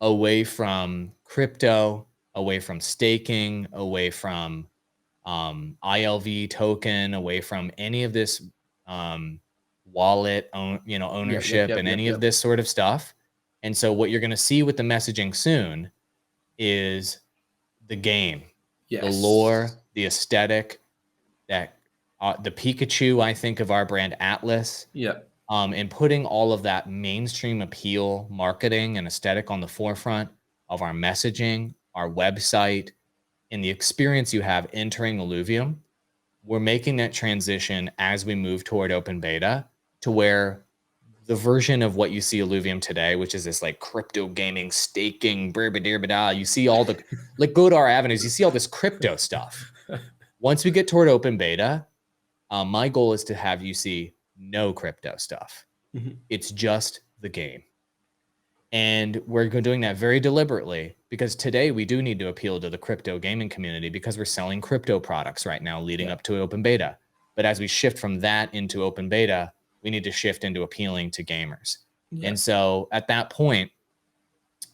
away from crypto, away from staking, away from ILV token, away from any of this wallet ownership and any of this sort of stuff. And so what you're going to see with the messaging soon is the game, the lore, the aesthetic, that the Pikachu, I think, of our brand Atlas. And putting all of that mainstream appeal, marketing, and aesthetic on the forefront of our messaging, our website, and the experience you have entering Illuvium. We're making that transition as we move toward open beta to where the version of what you see Illuvium today, which is this like crypto gaming, staking, you see all the, like, go to our avenues, you see all this crypto stuff. Once we get toward open beta, my goal is to have you see no crypto stuff. It's just the game. And we're doing that very deliberately because today we do need to appeal to the crypto gaming community because we're selling crypto products right now leading up to open beta. But as we shift from that into open beta, we need to shift into appealing to gamers. And so at that point,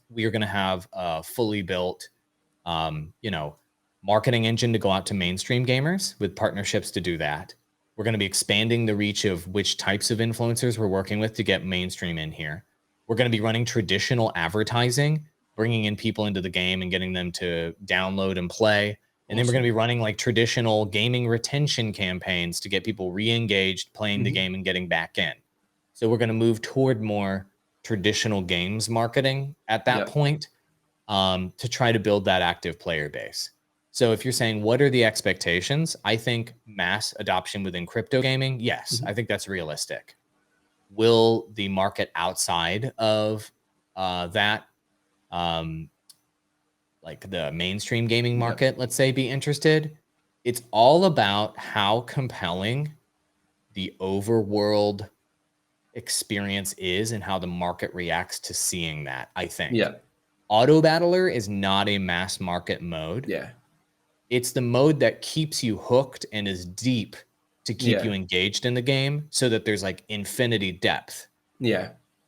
we are going to have a fully built, marketing engine to go out to mainstream gamers with partnerships to do that. We're going to be expanding the reach of which types of influencers we're working with to get mainstream in here. We're going to be running traditional advertising, bringing in people into the game and getting them to download and play. And then we're going to be running like traditional gaming retention campaigns to get people re-engaged, playing the game and getting back in. So we're going to move toward more traditional games marketing at that point to try to build that active player base. So if you're saying, what are the expectations? I think mass adoption within crypto gaming. Yes, I think that's realistic. Will the market outside of that, like the mainstream gaming market, let's say, be interested? It's all about how compelling the overworld experience is and how the market reacts to seeing that, I think. Auto Battler is not a mass market mode. It's the mode that keeps you hooked and is deep to keep you engaged in the game so that there's like infinity depth.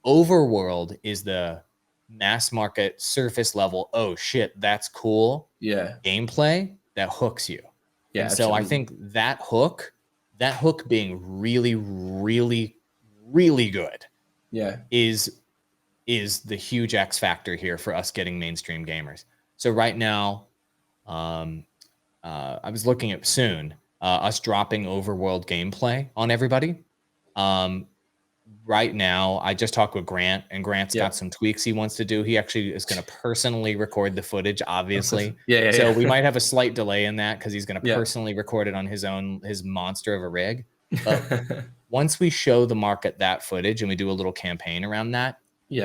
Overworld is the mass market surface level, oh shit, that's cool. Gameplay that hooks you. And so I think that hook being really, really, really good is the huge X factor here for us getting mainstream gamers. So right now, I was looking at soon us dropping overworld gameplay on everybody. Right now, I just talked with Grant, and Grant's got some tweaks he wants to do. He actually is going to personally record the footage, obviously. So we might have a slight delay in that because he's going to personally record it on his monster of a rig. But once we show the market that footage and we do a little campaign around that,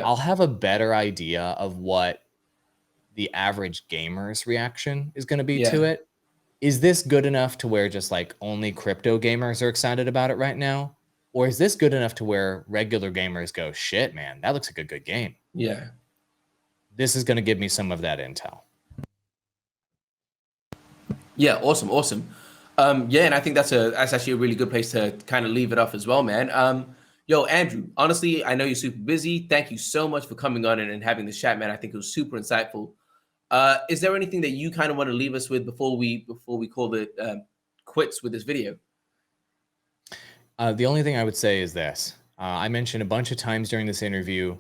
I'll have a better idea of what the average gamer's reaction is going to be to it. Is this good enough to where just like only crypto gamers are excited about it right now? Or is this good enough to where regular gamers go, shit, man, that looks like a good game? This is going to give me some of that intel. Awesome. And I think that's actually a really good place to kind of leave it off as well, man. Yo, Andrew, honestly, I know you're super busy. Thank you so much for coming on and having this chat, man. I think it was super insightful. Is there anything that you kind of want to leave us with before we call it quits with this video? The only thing I would say is this. I mentioned a bunch of times during this interview,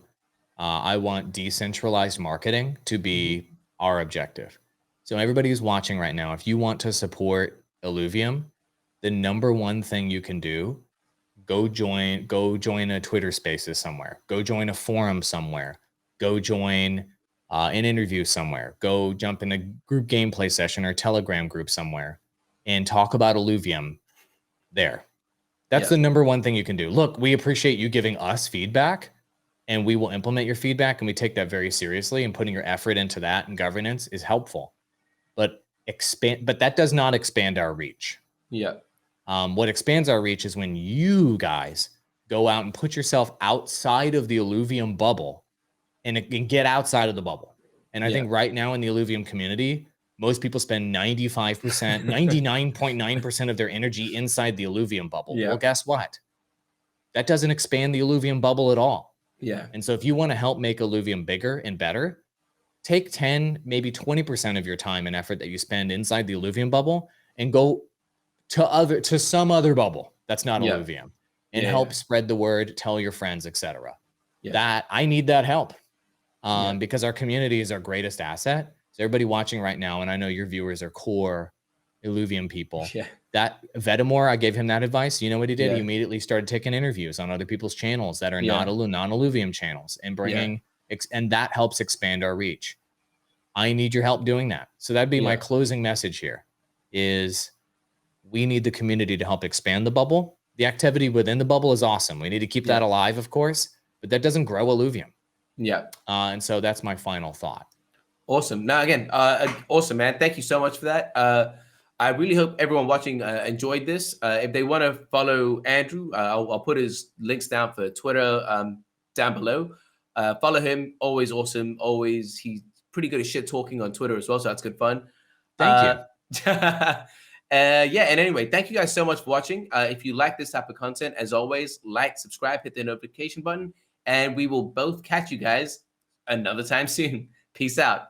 I want decentralized marketing to be our objective. So everybody who's watching right now, if you want to support Illuvium, the number one thing you can do, go join a Twitter Spaces somewhere. Go join a forum somewhere. Go join an interview somewhere. Go jump in a group gameplay session or Telegram group somewhere and talk about Illuvium there. That's the number one thing you can do. Look, we appreciate you giving us feedback and we will implement your feedback, and we take that very seriously, and putting your effort into that and governance is helpful. But that does not expand our reach. What expands our reach is when you guys go out and put yourself outside of the Illuvium bubble and get outside of the bubble. And I think right now in the Illuvium community, most people spend 95%, 99.9% of their energy inside the Illuvium bubble. Well, guess what? That doesn't expand the Illuvium bubble at all. And so if you want to help make Illuvium bigger and better, take 10, maybe 20% of your time and effort that you spend inside the Illuvium bubble and go to some other bubble that's not Yeah. Illuvium and Yeah, help yeah. spread the word, tell your friends, etc. Yeah. That I need that help Yeah. because our community is our greatest asset. So everybody watching right now, and I know your viewers are core Illuvium people. Yeah. That Vetemore, I gave him that advice. You know what he did? He Yeah. immediately started taking interviews on other people's channels that are Yeah. non-Illuvium channels and bringing, and that helps expand our reach. I need your help doing that. So that'd be my Yeah. closing message here is we need the community to help expand the bubble. The activity within the bubble is awesome. We need to keep that alive, of course, but that doesn't grow Illuvium. Yeah. And so that's my final thought. Awesome. Now, again, awesome, man. Thank you so much for that. I really hope everyone watching enjoyed this. If they want to follow Andrew, I'll put his links down for Twitter down below. Follow him. Always awesome. Always. He's pretty good at shit talking on Twitter as well, so that's good fun. Thank you. Yeah, and anyway, thank you guys so much for watching. If you like this type of content, as always, like, subscribe, hit the notification button, and we will both catch you guys another time soon. Peace out.